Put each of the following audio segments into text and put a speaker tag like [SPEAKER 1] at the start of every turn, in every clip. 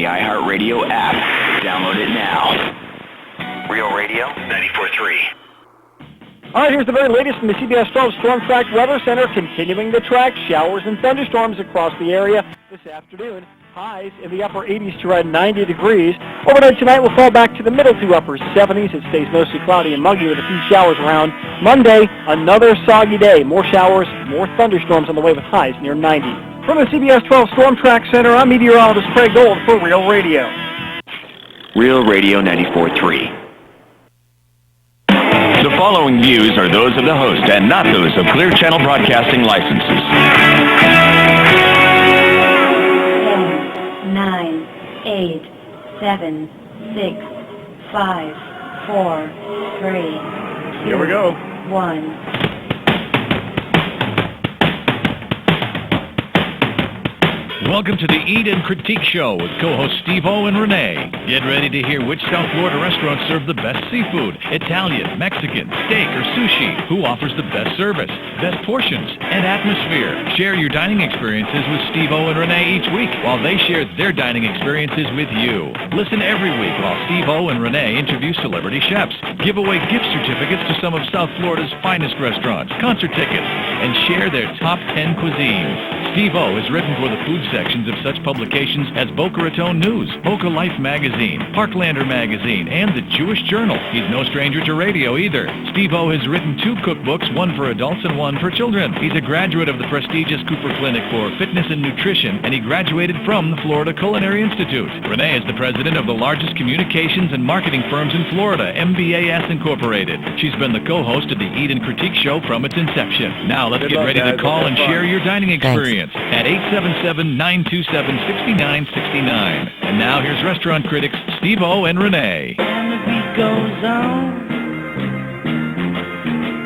[SPEAKER 1] iHeartRadio app. Download it now. Real Radio 94.3.
[SPEAKER 2] All right, here's the very latest from the CBS 12 Storm Track Weather Center, continuing to track showers and thunderstorms across the area this afternoon. Highs in the upper 80s to around 90 degrees. Overnight tonight will fall back to the middle to upper 70s. It stays mostly cloudy and muggy with a few showers around. Monday, another soggy day. More showers, more thunderstorms on the way with highs near 90. From the CBS 12 Storm Track Center, I'm meteorologist Craig Gold for Real Radio.
[SPEAKER 1] Real Radio 94.3. The following views are those of the host and not those of Clear Channel Broadcasting licenses.
[SPEAKER 3] 10, 9, 8, 7, 6, 5, 4, 3, 2,
[SPEAKER 2] Here we go.
[SPEAKER 3] 1.
[SPEAKER 4] Welcome to the Eat and Critique Show with co-hosts Steve-O and Renee. Get ready to hear which South Florida restaurants serve the best seafood, Italian, Mexican, steak, or sushi, who offers the best service, best portions, and atmosphere. Share your dining experiences with Steve-O and Renee each week while they share their dining experiences with you. Listen every week while Steve-O and Renee interview celebrity chefs, give away gift certificates to some of South Florida's finest restaurants, concert tickets, and share their top 10 cuisines. Steve-O has written for the food sections of such publications as Boca Raton News, Boca Life Magazine, Parklander Magazine, and the Jewish Journal. He's no stranger to radio either. Steve-O has written 2 cookbooks, one for adults and one for children. He's a graduate of the prestigious Cooper Clinic for Fitness and Nutrition, and he graduated from the Florida Culinary Institute. Renee is the president of the largest communications and marketing firms in Florida, MBAS Incorporated. She's been the co-host of the Eat and Critique Show from its inception. Now let's get ready to call and share your dining experience at 877-927-6969. And now here's restaurant critics Steve-O and Renee.
[SPEAKER 3] And the beat goes on.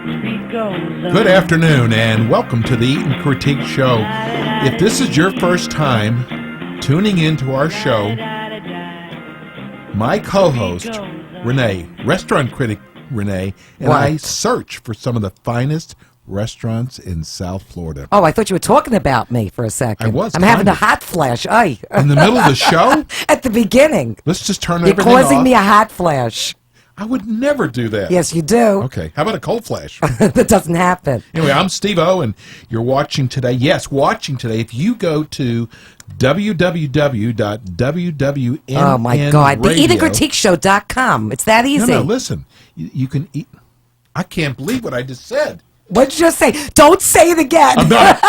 [SPEAKER 3] The beat goes on.
[SPEAKER 5] Good afternoon and welcome to the Eat and Critique Show. If this is your first time tuning into our show, my co-host, Renee, restaurant critic Renee, and I search for some of the finest restaurants in South Florida.
[SPEAKER 6] Oh, I thought you were talking about me for a second.
[SPEAKER 5] I was.
[SPEAKER 6] I'm having a hot flash. Aye.
[SPEAKER 5] In the middle of the show?
[SPEAKER 6] At the beginning.
[SPEAKER 5] Let's just turn
[SPEAKER 6] You're
[SPEAKER 5] everything off.
[SPEAKER 6] causing me a hot flash.
[SPEAKER 5] I would never do that.
[SPEAKER 6] Yes, you do.
[SPEAKER 5] Okay. How about a cold flash?
[SPEAKER 6] That doesn't happen.
[SPEAKER 5] Anyway, I'm Steve-O, and you're watching today. Yes, watching today. If you go to www.wwnnradio.
[SPEAKER 6] Oh, my God. The eatandcritiqueshow.com. It's that easy.
[SPEAKER 5] No, listen. You can eat. I can't believe what I just said.
[SPEAKER 6] What'd you just say? Don't say it again.
[SPEAKER 5] I'm not.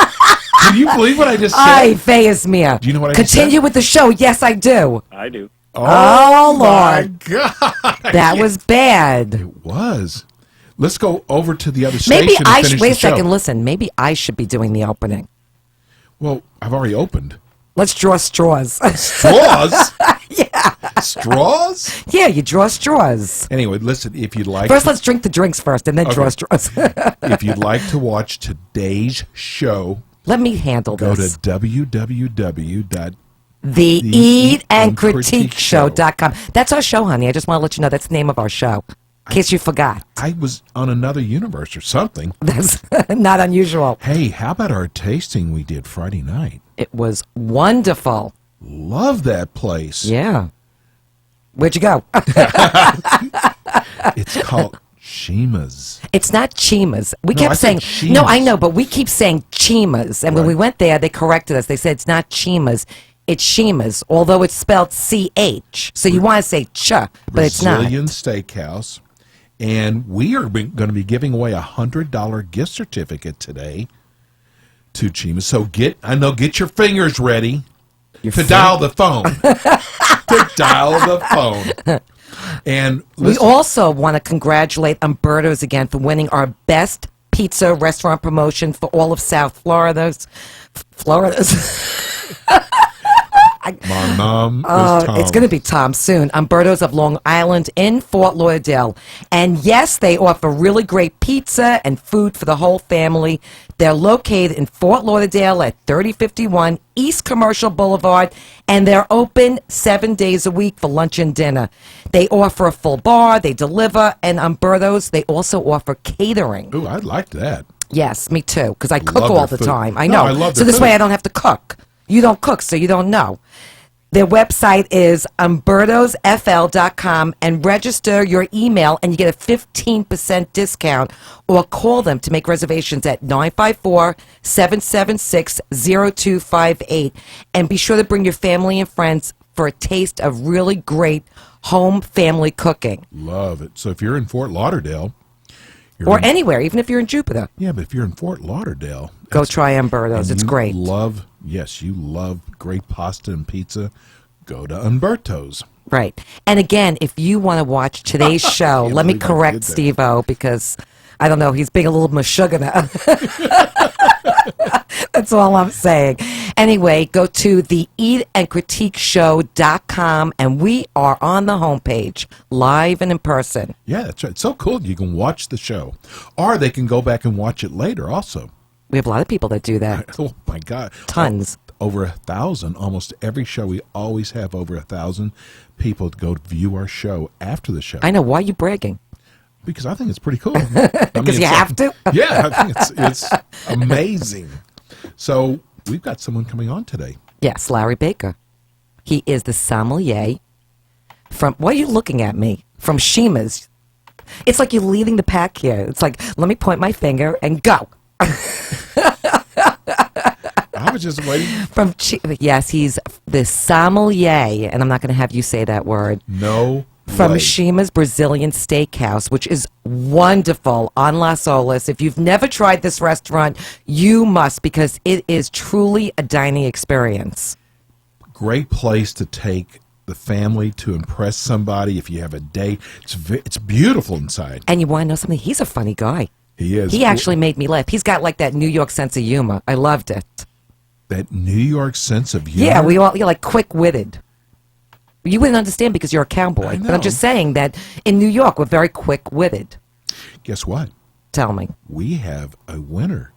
[SPEAKER 5] Can you believe what I just said?
[SPEAKER 6] Ay, feas mia.
[SPEAKER 5] Do you know what I just said?
[SPEAKER 6] Continue with the show. Yes, I do.
[SPEAKER 2] I do.
[SPEAKER 6] Oh,
[SPEAKER 5] my
[SPEAKER 6] Lord.
[SPEAKER 5] God.
[SPEAKER 6] That was bad.
[SPEAKER 5] It was. Let's go over to the other station
[SPEAKER 6] Maybe
[SPEAKER 5] and
[SPEAKER 6] I
[SPEAKER 5] finish
[SPEAKER 6] should, wait
[SPEAKER 5] the
[SPEAKER 6] a second,
[SPEAKER 5] show.
[SPEAKER 6] listen. Maybe I should be doing the opening.
[SPEAKER 5] Well, I've already opened.
[SPEAKER 6] Let's draw straws.
[SPEAKER 5] Straws?
[SPEAKER 6] Yeah.
[SPEAKER 5] Straws?
[SPEAKER 6] Yeah, you draw straws.
[SPEAKER 5] Anyway, listen, if you'd like...
[SPEAKER 6] First, let's drink the drinks first, and then draw straws.
[SPEAKER 5] If you'd like to watch today's show,
[SPEAKER 6] Let me handle
[SPEAKER 5] go
[SPEAKER 6] this.
[SPEAKER 5] to www.
[SPEAKER 6] The eatandcritiqueshow.com. That's our show, honey. I just want to let you know that's the name of our show. In case you forgot.
[SPEAKER 5] I was on another universe or something.
[SPEAKER 6] That's not unusual.
[SPEAKER 5] Hey, how about our tasting we did Friday night?
[SPEAKER 6] It was wonderful.
[SPEAKER 5] Love that place.
[SPEAKER 6] Yeah. Where'd you go?
[SPEAKER 5] It's called Chima's.
[SPEAKER 6] It's not Chima's. We
[SPEAKER 5] No,
[SPEAKER 6] kept
[SPEAKER 5] I
[SPEAKER 6] saying,
[SPEAKER 5] said
[SPEAKER 6] no, I
[SPEAKER 5] Chima's.
[SPEAKER 6] know, but we keep saying Chima's. And when
[SPEAKER 5] Right.
[SPEAKER 6] we went there, they corrected us. They said it's not Chima's. It's Chima's, although it's spelled C-H. So you want to say Ch, but it's not.
[SPEAKER 5] Brazilian Steakhouse. And we are going to be giving away a $100 gift certificate today to Chima's. So get your fingers ready to dial the phone. To dial the phone. And
[SPEAKER 6] We
[SPEAKER 5] listen,
[SPEAKER 6] also want to congratulate Umberto's again for winning our best pizza restaurant promotion for all of South Florida's.
[SPEAKER 5] my mom is Tom.
[SPEAKER 6] It's going to be Tom soon. Umberto's of Long Island in Fort Lauderdale. And yes, they offer really great pizza and food for the whole family. They're located in Fort Lauderdale at 3051 East Commercial Boulevard, and they're open 7 days a week for lunch and dinner. They offer a full bar, they deliver, and Umberto's, they also offer catering.
[SPEAKER 5] Ooh, I'd like that.
[SPEAKER 6] Yes, me too, because I cook
[SPEAKER 5] Love
[SPEAKER 6] all
[SPEAKER 5] their
[SPEAKER 6] the
[SPEAKER 5] food.
[SPEAKER 6] time. I
[SPEAKER 5] No,
[SPEAKER 6] know.
[SPEAKER 5] I love
[SPEAKER 6] so
[SPEAKER 5] their
[SPEAKER 6] this way
[SPEAKER 5] food.
[SPEAKER 6] I don't have to cook. You don't cook, so you don't know. Their website is umbertosfl.com and register your email and you get a 15% discount, or call them to make reservations at 954-776-0258. And be sure to bring your family and friends for a taste of really great home family cooking.
[SPEAKER 5] Love it. So if you're in Fort Lauderdale,
[SPEAKER 6] Or anywhere, even if you're in Jupiter.
[SPEAKER 5] yeah, but if you're in Fort Lauderdale,
[SPEAKER 6] Go try Umberto's.
[SPEAKER 5] and
[SPEAKER 6] It's
[SPEAKER 5] you
[SPEAKER 6] great.
[SPEAKER 5] You love great pasta and pizza, go to Umberto's.
[SPEAKER 6] Right. And again, if you want to watch today's show,
[SPEAKER 5] Can't
[SPEAKER 6] let me
[SPEAKER 5] believe I
[SPEAKER 6] correct
[SPEAKER 5] did that.
[SPEAKER 6] Steve-O, because I don't know, he's being a little mashuga now. That's all I'm saying. Anyway, go to the eatandcritiqueshow.com and we are on the homepage, live and in person.
[SPEAKER 5] Yeah, that's right. It's so cool. You can watch the show, or they can go back and watch it later also.
[SPEAKER 6] We have a lot of people that do that.
[SPEAKER 5] Oh, my God.
[SPEAKER 6] Tons.
[SPEAKER 5] Over 1,000. Almost every show, we always have over 1,000 people to go view our show after the show.
[SPEAKER 6] I know. Why are you bragging?
[SPEAKER 5] Because I think it's pretty cool.
[SPEAKER 6] Because you have to?
[SPEAKER 5] Yeah, I think it's amazing. So we've got someone coming on today.
[SPEAKER 6] Yes, Larry Baker. He is the sommelier from, what are you looking at me? From Shima's. It's like you're leading the pack here. It's like, let me point my finger and go.
[SPEAKER 5] I was just waiting.
[SPEAKER 6] Yes, he's the sommelier, and I'm not going to have you say that word.
[SPEAKER 5] No
[SPEAKER 6] From
[SPEAKER 5] way.
[SPEAKER 6] Shima's Brazilian Steakhouse, which is wonderful on Las Olas. If you've never tried this restaurant, you must, because it is truly a dining experience.
[SPEAKER 5] Great place to take the family to impress somebody if you have a date. It's beautiful inside.
[SPEAKER 6] And you want to know something? He's a funny guy.
[SPEAKER 5] He is.
[SPEAKER 6] He actually made me laugh. He's got like that New York sense of humor. I loved it.
[SPEAKER 5] That New York sense of humor.
[SPEAKER 6] Yeah, you're like quick-witted. You wouldn't understand because you're a cowboy. But I'm
[SPEAKER 5] know.
[SPEAKER 6] just saying that in New York, we're very quick-witted.
[SPEAKER 5] Guess what?
[SPEAKER 6] Tell me.
[SPEAKER 5] We have a winner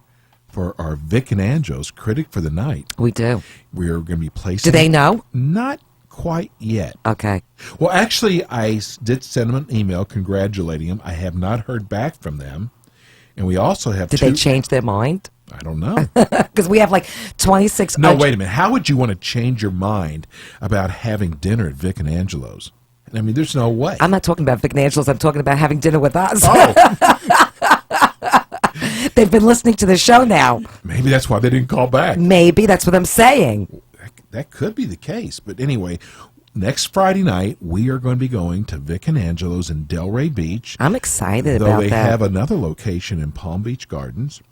[SPEAKER 5] for our Vic and Anjo's Critic for the Night.
[SPEAKER 6] We do.
[SPEAKER 5] We're going to be placing.
[SPEAKER 6] Do they know?
[SPEAKER 5] Not quite yet.
[SPEAKER 6] Okay.
[SPEAKER 5] Well, actually, I did send them an email congratulating them. I have not heard back from them. And we also have
[SPEAKER 6] Did
[SPEAKER 5] two.
[SPEAKER 6] they change their mind?
[SPEAKER 5] I don't know.
[SPEAKER 6] Because we have like 26.
[SPEAKER 5] No, wait a minute. How would you want to change your mind about having dinner at Vic and Angelo's? I mean, there's no way.
[SPEAKER 6] I'm not talking about Vic and Angelo's. I'm talking about having dinner with us.
[SPEAKER 5] Oh,
[SPEAKER 6] They've been listening to the show now.
[SPEAKER 5] maybe that's why they didn't call back.
[SPEAKER 6] Maybe that's what I'm saying.
[SPEAKER 5] That could be the case. But anyway, next Friday night, we are going to be going to Vic and Angelo's in Delray Beach.
[SPEAKER 6] I'm excited
[SPEAKER 5] Though
[SPEAKER 6] about
[SPEAKER 5] they
[SPEAKER 6] that.
[SPEAKER 5] have another location in Palm Beach Gardens.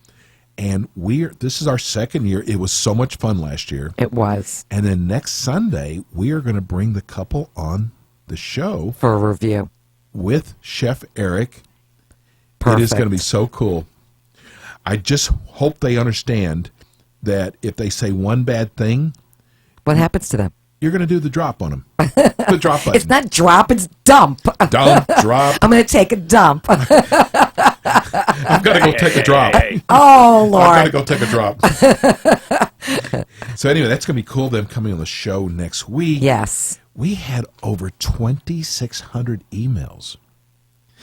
[SPEAKER 5] And this is our second year. It was so much fun last year.
[SPEAKER 6] It was.
[SPEAKER 5] And then next Sunday, we are going to bring the couple on the show
[SPEAKER 6] For a review.
[SPEAKER 5] with Chef Eric.
[SPEAKER 6] Perfect.
[SPEAKER 5] It is going to be so cool. I just hope they understand that if they say one bad thing,
[SPEAKER 6] What happens to them?
[SPEAKER 5] you're going to do the drop on them. The drop button.
[SPEAKER 6] It's not drop, it's dump.
[SPEAKER 5] Dump, drop.
[SPEAKER 6] I'm going to take a dump.
[SPEAKER 5] I've got to go take a drop.
[SPEAKER 6] Oh,
[SPEAKER 5] I've got to
[SPEAKER 6] Lord.
[SPEAKER 5] go take a drop. So anyway, that's going to be cool, them coming on the show next week.
[SPEAKER 6] Yes.
[SPEAKER 5] We had over 2,600 emails.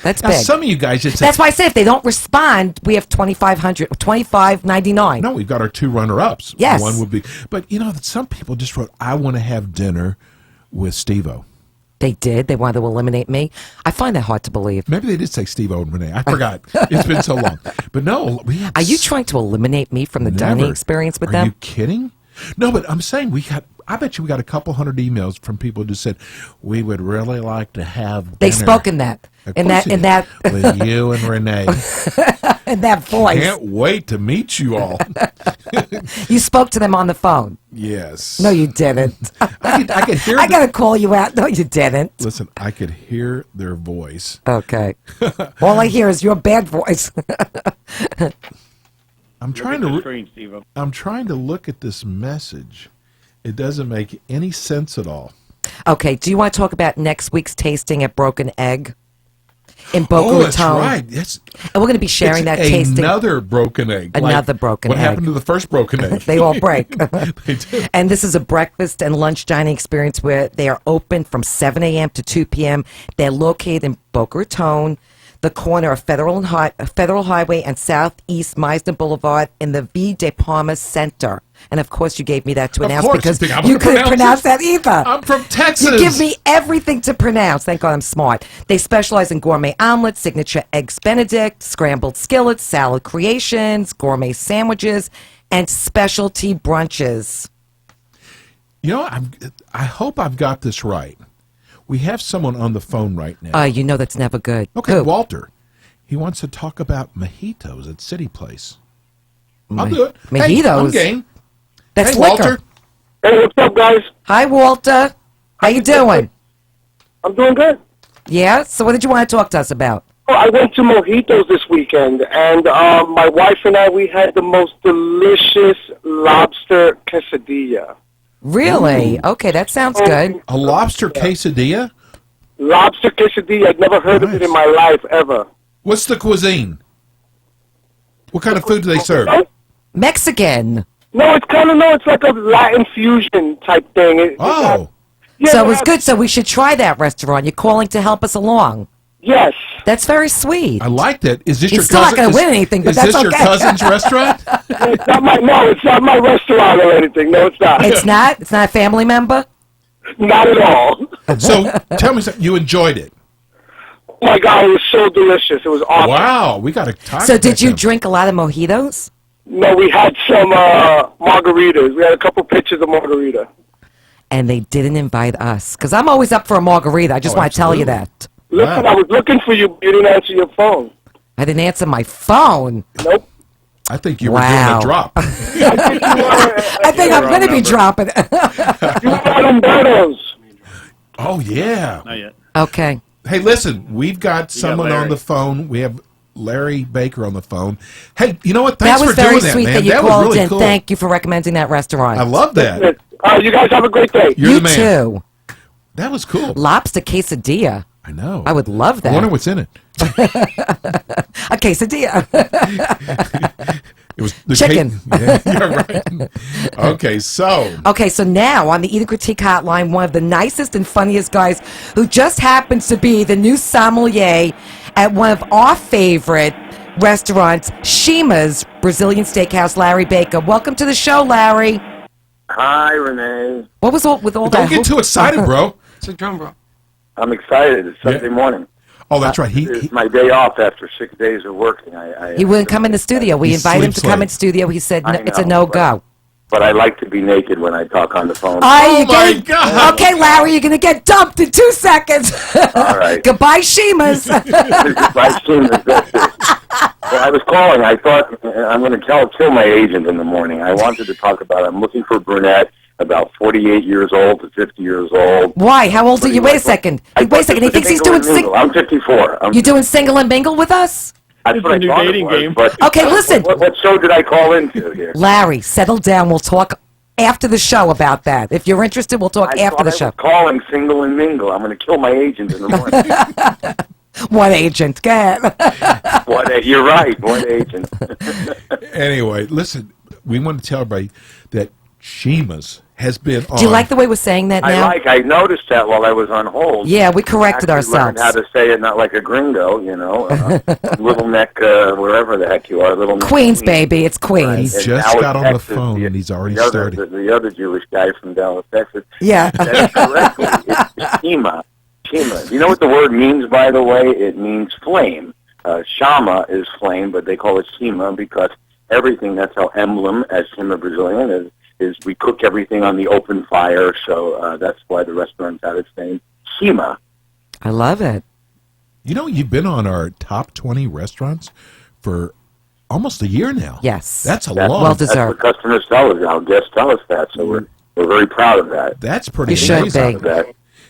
[SPEAKER 6] That's
[SPEAKER 5] Now,
[SPEAKER 6] big.
[SPEAKER 5] some of you guys just said,
[SPEAKER 6] That's why I said if they don't respond, we have $2,599.
[SPEAKER 5] no, we've got our two runner-ups.
[SPEAKER 6] Yes.
[SPEAKER 5] One would be, but you know, some people just wrote, I want to have dinner with Steve-O.
[SPEAKER 6] They did. They wanted to eliminate me. I find that hard to believe.
[SPEAKER 5] Maybe they did say Steve-O and Renee. I forgot. It's been so long. But no, we have
[SPEAKER 6] Are you trying to eliminate me from the dining
[SPEAKER 5] Never.
[SPEAKER 6] experience with
[SPEAKER 5] Are
[SPEAKER 6] them?
[SPEAKER 5] you kidding? No, but I'm saying I bet you we got a couple hundred emails from people who just said, we would really like to have
[SPEAKER 6] They
[SPEAKER 5] dinner
[SPEAKER 6] spoke in that.
[SPEAKER 5] Of
[SPEAKER 6] In
[SPEAKER 5] course
[SPEAKER 6] that.
[SPEAKER 5] you
[SPEAKER 6] In
[SPEAKER 5] did.
[SPEAKER 6] that.
[SPEAKER 5] With you and Renee.
[SPEAKER 6] In that voice.
[SPEAKER 5] Can't wait to meet you all.
[SPEAKER 6] You spoke to them on the phone.
[SPEAKER 5] Yes.
[SPEAKER 6] No, you didn't.
[SPEAKER 5] I could hear
[SPEAKER 6] I got to call you out. No, you didn't.
[SPEAKER 5] Listen, I could hear their voice.
[SPEAKER 6] Okay. All I hear is your bad voice.
[SPEAKER 5] I'm trying to look at this message. It doesn't make any sense at all.
[SPEAKER 6] Okay. Do you want to talk about next week's tasting at Broken Egg in Boca
[SPEAKER 5] Oh, that's
[SPEAKER 6] Raton?
[SPEAKER 5] right. Yes.
[SPEAKER 6] And we're going to be sharing that tasting.
[SPEAKER 5] Another broken egg.
[SPEAKER 6] Another broken
[SPEAKER 5] what
[SPEAKER 6] egg.
[SPEAKER 5] happened to the first broken egg?
[SPEAKER 6] They all break.
[SPEAKER 5] They do.
[SPEAKER 6] And this is a breakfast and lunch dining experience where they are open from 7 a.m. to 2 p.m. They're located in Boca Raton, the corner of Federal Highway and Southeast Meisner Boulevard in the V. De Palma Center. And of course, you gave me that to
[SPEAKER 5] Of
[SPEAKER 6] announce
[SPEAKER 5] course,
[SPEAKER 6] because
[SPEAKER 5] you think I'm
[SPEAKER 6] you
[SPEAKER 5] gonna
[SPEAKER 6] couldn't
[SPEAKER 5] pronounce
[SPEAKER 6] pronounce that either.
[SPEAKER 5] I'm from Texas.
[SPEAKER 6] You give me everything to pronounce. Thank God I'm smart. They specialize in gourmet omelets, signature eggs Benedict, scrambled skillets, salad creations, gourmet sandwiches, and specialty brunches.
[SPEAKER 5] You know, I hope I've got this right. We have someone on the phone right now.
[SPEAKER 6] You know that's never good.
[SPEAKER 5] Okay,
[SPEAKER 6] Who?
[SPEAKER 5] Walter. He wants to talk about mojitos at City Place. I'll do it.
[SPEAKER 6] Mojitos?
[SPEAKER 5] Hey, I'm game.
[SPEAKER 6] That's
[SPEAKER 5] Hey,
[SPEAKER 6] liquor.
[SPEAKER 5] Walter.
[SPEAKER 2] Hey, what's up, guys?
[SPEAKER 6] Hi, Walter. How you doing?
[SPEAKER 2] I'm doing good.
[SPEAKER 6] Yeah? So what did you want to talk to us about?
[SPEAKER 2] Oh, I went to Mojitos this weekend, and my wife and I, we had the most delicious lobster quesadilla.
[SPEAKER 6] Really? Okay, that sounds good.
[SPEAKER 5] A lobster quesadilla?
[SPEAKER 2] Lobster quesadilla. I'd never heard of it in my life, ever.
[SPEAKER 5] What's the cuisine? What kind of food do they serve?
[SPEAKER 6] Mexican.
[SPEAKER 2] No, it's like a Latin fusion type thing.
[SPEAKER 5] Oh.
[SPEAKER 6] So it was good, so we should try that restaurant. You're calling to help us along.
[SPEAKER 2] Yes.
[SPEAKER 6] That's very sweet.
[SPEAKER 5] I like that. Is this
[SPEAKER 6] You're
[SPEAKER 5] your
[SPEAKER 6] still not
[SPEAKER 5] cousin?
[SPEAKER 6] gonna win anything, but
[SPEAKER 5] is
[SPEAKER 6] that's
[SPEAKER 5] this your
[SPEAKER 6] okay.
[SPEAKER 5] cousin's restaurant?
[SPEAKER 2] It's not my restaurant or anything. No, it's not.
[SPEAKER 6] It's not? It's not a family member?
[SPEAKER 2] Not at all.
[SPEAKER 5] So tell me something. You enjoyed it.
[SPEAKER 2] Oh my God, it was so delicious. It was awesome.
[SPEAKER 5] Wow, we got to talk.
[SPEAKER 6] So
[SPEAKER 5] about
[SPEAKER 6] did you
[SPEAKER 5] that.
[SPEAKER 6] drink a lot of mojitos?
[SPEAKER 2] No, we had some margaritas. We had a couple pitchers of margarita.
[SPEAKER 6] And they didn't invite us. Because I'm always up for a margarita. I just want to tell you
[SPEAKER 5] absolutely.
[SPEAKER 6] that.
[SPEAKER 2] Listen,
[SPEAKER 5] Wow.
[SPEAKER 2] I was looking for you. You didn't answer your phone.
[SPEAKER 6] I didn't answer my phone.
[SPEAKER 2] Nope.
[SPEAKER 5] I think you were
[SPEAKER 6] Wow.
[SPEAKER 5] doing a drop.
[SPEAKER 6] I think I'm going to be dropping it.
[SPEAKER 2] You had Umberto's.
[SPEAKER 5] Oh yeah.
[SPEAKER 7] Not yet.
[SPEAKER 6] Okay.
[SPEAKER 5] Hey, listen, we've got someone on
[SPEAKER 7] Larry.
[SPEAKER 5] the phone. We have Larry Baker on the phone. Hey, you know what?
[SPEAKER 6] That
[SPEAKER 5] Thanks
[SPEAKER 6] was
[SPEAKER 5] for
[SPEAKER 6] very
[SPEAKER 5] doing that,
[SPEAKER 6] sweet
[SPEAKER 5] man.
[SPEAKER 6] that you
[SPEAKER 5] that was
[SPEAKER 6] called
[SPEAKER 5] really
[SPEAKER 6] in.
[SPEAKER 5] cool.
[SPEAKER 6] Thank you for recommending that restaurant.
[SPEAKER 5] I love that.
[SPEAKER 2] You guys have a great day.
[SPEAKER 5] You're
[SPEAKER 6] you
[SPEAKER 5] the man.
[SPEAKER 6] too.
[SPEAKER 5] That was cool.
[SPEAKER 6] Lobster quesadilla.
[SPEAKER 5] I know.
[SPEAKER 6] I would love that.
[SPEAKER 5] I wonder what's in it.
[SPEAKER 6] A quesadilla.
[SPEAKER 5] It was the
[SPEAKER 6] Chicken.
[SPEAKER 5] Yeah, you're right. Okay, so
[SPEAKER 6] Okay, so now on the Eat and Critique Hotline, one of the nicest and funniest guys who just happens to be the new sommelier at one of our favorite restaurants, Shima's Brazilian Steakhouse, Larry Baker. Welcome to the show, Larry.
[SPEAKER 8] Hi, Renee.
[SPEAKER 6] What was all with all
[SPEAKER 5] don't
[SPEAKER 6] that?
[SPEAKER 5] get too excited, bro.
[SPEAKER 7] It's a drum roll.
[SPEAKER 8] I'm excited. It's Sunday morning.
[SPEAKER 5] Oh, that's right.
[SPEAKER 8] It's my day off after 6 days of working.
[SPEAKER 6] He wouldn't come in the studio. We
[SPEAKER 5] He
[SPEAKER 6] invited him to
[SPEAKER 5] sleeps
[SPEAKER 6] come
[SPEAKER 5] late.
[SPEAKER 6] in studio. He said
[SPEAKER 8] I
[SPEAKER 6] no, it's a
[SPEAKER 8] know,
[SPEAKER 6] no-go.
[SPEAKER 8] But I like to be naked when I talk on the phone.
[SPEAKER 6] Oh,
[SPEAKER 5] my God.
[SPEAKER 6] Okay, Larry, you're going to get dumped in 2 seconds.
[SPEAKER 8] All right.
[SPEAKER 6] Goodbye, Shima's.
[SPEAKER 8] My team is this. Well, I was calling. I thought I'm going to kill my agent in the morning. I wanted to talk about I'm looking for a brunette about 48 years old to 50 years old.
[SPEAKER 6] Why? How old are you? Wait a second. Wait a second. He thinks he's doing
[SPEAKER 8] single. I'm 54.
[SPEAKER 6] You doing single and mingle with us?
[SPEAKER 8] That's what I
[SPEAKER 2] It's a new
[SPEAKER 8] thought it
[SPEAKER 2] dating
[SPEAKER 8] was,
[SPEAKER 2] game.
[SPEAKER 8] but-
[SPEAKER 6] Okay, listen.
[SPEAKER 8] What show did I call into here?
[SPEAKER 6] Larry, settle down. We'll talk after the show about that. If you're interested, we'll talk
[SPEAKER 8] I
[SPEAKER 6] after the
[SPEAKER 8] thought I
[SPEAKER 6] show.
[SPEAKER 8] was calling single and mingle. I'm going to kill my agent in the morning.
[SPEAKER 6] One agent. Go ahead.
[SPEAKER 8] You're right. One agent.
[SPEAKER 5] Anyway, listen, we want to tell everybody that Shima's has been on.
[SPEAKER 6] Do you like the way we're saying that now?
[SPEAKER 8] I noticed that while I was on hold.
[SPEAKER 6] Yeah, we corrected
[SPEAKER 8] Actually learned
[SPEAKER 6] ourselves.
[SPEAKER 8] how to say it, not like a gringo, Little Neck, wherever the heck you are, Little Neck.
[SPEAKER 6] Queens, baby. It's Queens.
[SPEAKER 5] He just
[SPEAKER 8] Dallas,
[SPEAKER 5] got on the
[SPEAKER 8] Texas,
[SPEAKER 5] phone and he's already
[SPEAKER 8] the other,
[SPEAKER 5] started.
[SPEAKER 8] The other Jewish guy from Dallas, Texas.
[SPEAKER 6] Yeah.
[SPEAKER 8] Said it correctly. It's Shema. Shema. You know what the word means, by the way? It means flame. Shama is flame, but they call it Shema because everything, that's how emblem, as Shema Brazilian is we cook everything on the open fire, so that's why the restaurant's had its name, Shema.
[SPEAKER 6] I love it.
[SPEAKER 5] You know, you've been on our top 20 restaurants for almost a year now.
[SPEAKER 6] Yes.
[SPEAKER 5] That's a
[SPEAKER 8] That's-
[SPEAKER 5] long.
[SPEAKER 6] Well
[SPEAKER 8] That's
[SPEAKER 6] deserved.
[SPEAKER 8] what customers tell us. Our guests tell us that, so we're very proud of that.
[SPEAKER 5] That's pretty
[SPEAKER 6] You should
[SPEAKER 5] amazing.
[SPEAKER 6] be.
[SPEAKER 8] That.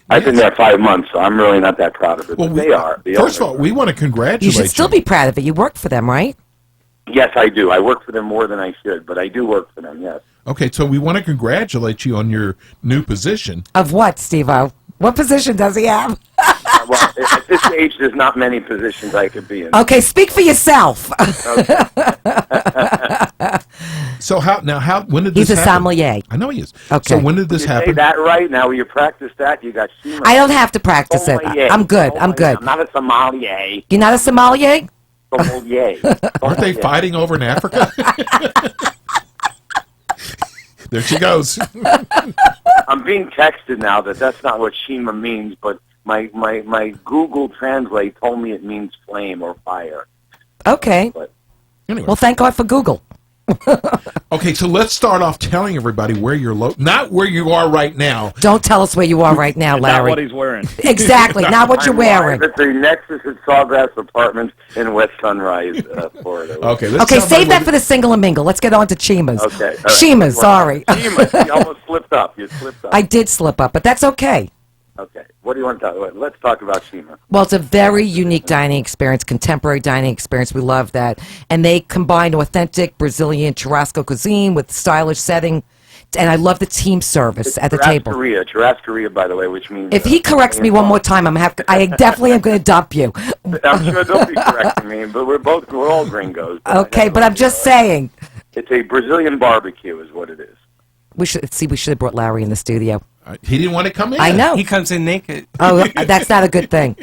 [SPEAKER 8] I've been there 5 months, so I'm really not that proud of it.
[SPEAKER 5] Well,
[SPEAKER 8] But they are. The
[SPEAKER 5] first of
[SPEAKER 8] owners
[SPEAKER 5] all, we
[SPEAKER 8] are.
[SPEAKER 5] want to congratulate
[SPEAKER 6] You should still be proud of it. You work for them, right?
[SPEAKER 8] Yes, I do. I work for them more than I should, but I do work for them, yes.
[SPEAKER 5] Okay, so we want to congratulate you on your new position.
[SPEAKER 6] Of what, Steve-O? What position does he have?
[SPEAKER 8] Well, at this age, there's not many positions I could be in.
[SPEAKER 6] Okay, speak for yourself.
[SPEAKER 5] So when did this
[SPEAKER 6] He's a
[SPEAKER 5] happen?
[SPEAKER 6] sommelier.
[SPEAKER 5] I know he is.
[SPEAKER 6] Okay.
[SPEAKER 5] So when did this
[SPEAKER 8] You say
[SPEAKER 5] happen?
[SPEAKER 8] that right now. You practice that. You got Shima.
[SPEAKER 6] I don't have to practice it.
[SPEAKER 8] Sommelier.
[SPEAKER 6] I'm good. I'm good.
[SPEAKER 8] I'm not a sommelier.
[SPEAKER 6] You're not a sommelier?
[SPEAKER 8] Sommelier.
[SPEAKER 5] Aren't they fighting over in Africa? There she goes.
[SPEAKER 8] I'm being texted now that that's not what Shima means, but my Google Translate told me it means flame or fire.
[SPEAKER 6] Okay.
[SPEAKER 8] But
[SPEAKER 5] Anyway.
[SPEAKER 6] Well, thank God for Google.
[SPEAKER 5] Okay, so let's start off telling everybody where you're not where you are right now.
[SPEAKER 6] Don't tell us where you are right now,
[SPEAKER 2] Not
[SPEAKER 6] Larry.
[SPEAKER 2] what he's wearing.
[SPEAKER 6] Exactly, not what you're
[SPEAKER 8] I'm
[SPEAKER 6] wearing.
[SPEAKER 8] live at the Nexus at Sawgrass Apartments in West Sunrise, Florida.
[SPEAKER 5] Okay, let's
[SPEAKER 6] Okay,
[SPEAKER 5] tell
[SPEAKER 6] save that
[SPEAKER 5] everybody-
[SPEAKER 6] for the single and mingle. Let's get on to Chima's.
[SPEAKER 8] Okay. all right.
[SPEAKER 6] Chima's, sorry.
[SPEAKER 8] Shima, you almost slipped up. You slipped up.
[SPEAKER 6] I did slip up, but that's okay.
[SPEAKER 8] Okay. What do you want to talk about? Let's talk about Shima.
[SPEAKER 6] Well, it's a very unique dining experience, contemporary dining experience. We love that. And they combine authentic Brazilian churrasco cuisine with stylish setting. And I love the team service at the table.
[SPEAKER 8] Churrascaria, by the way, which means...
[SPEAKER 6] If he corrects me one more time, I definitely am going to dump you.
[SPEAKER 8] I'm sure they'll be correcting me, but we're all gringos.
[SPEAKER 6] Okay, but I'm just saying.
[SPEAKER 8] It's a Brazilian barbecue is what it is.
[SPEAKER 6] We should have brought Larry in the studio.
[SPEAKER 5] He didn't want to come in.
[SPEAKER 6] I know.
[SPEAKER 7] He comes in naked.
[SPEAKER 6] Oh, that's not a good thing.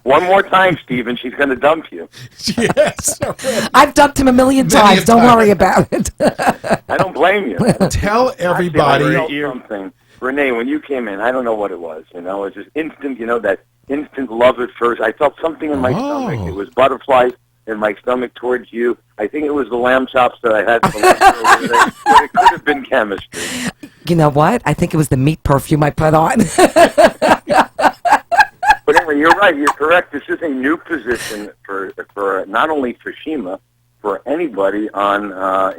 [SPEAKER 8] One more time, Stephen, she's going to dump you.
[SPEAKER 5] Yes.
[SPEAKER 6] I've dumped him a million
[SPEAKER 5] Many
[SPEAKER 6] times.
[SPEAKER 5] a
[SPEAKER 6] Don't
[SPEAKER 5] time.
[SPEAKER 6] worry about it.
[SPEAKER 8] I don't blame you.
[SPEAKER 5] Tell everybody.
[SPEAKER 8] Actually, I felt something. Renee, when you came in, I don't know what it was. It was just instant, that instant love at first. I felt something in my stomach. It was butterflies in my stomach towards you. I think it was the lamb chops that I had for lunch over there, but it could have been chemistry.
[SPEAKER 6] You know what? I think it was the meat perfume I put on.
[SPEAKER 8] But anyway, you're right. You're correct. This is a new position for not only for Shima, for anybody on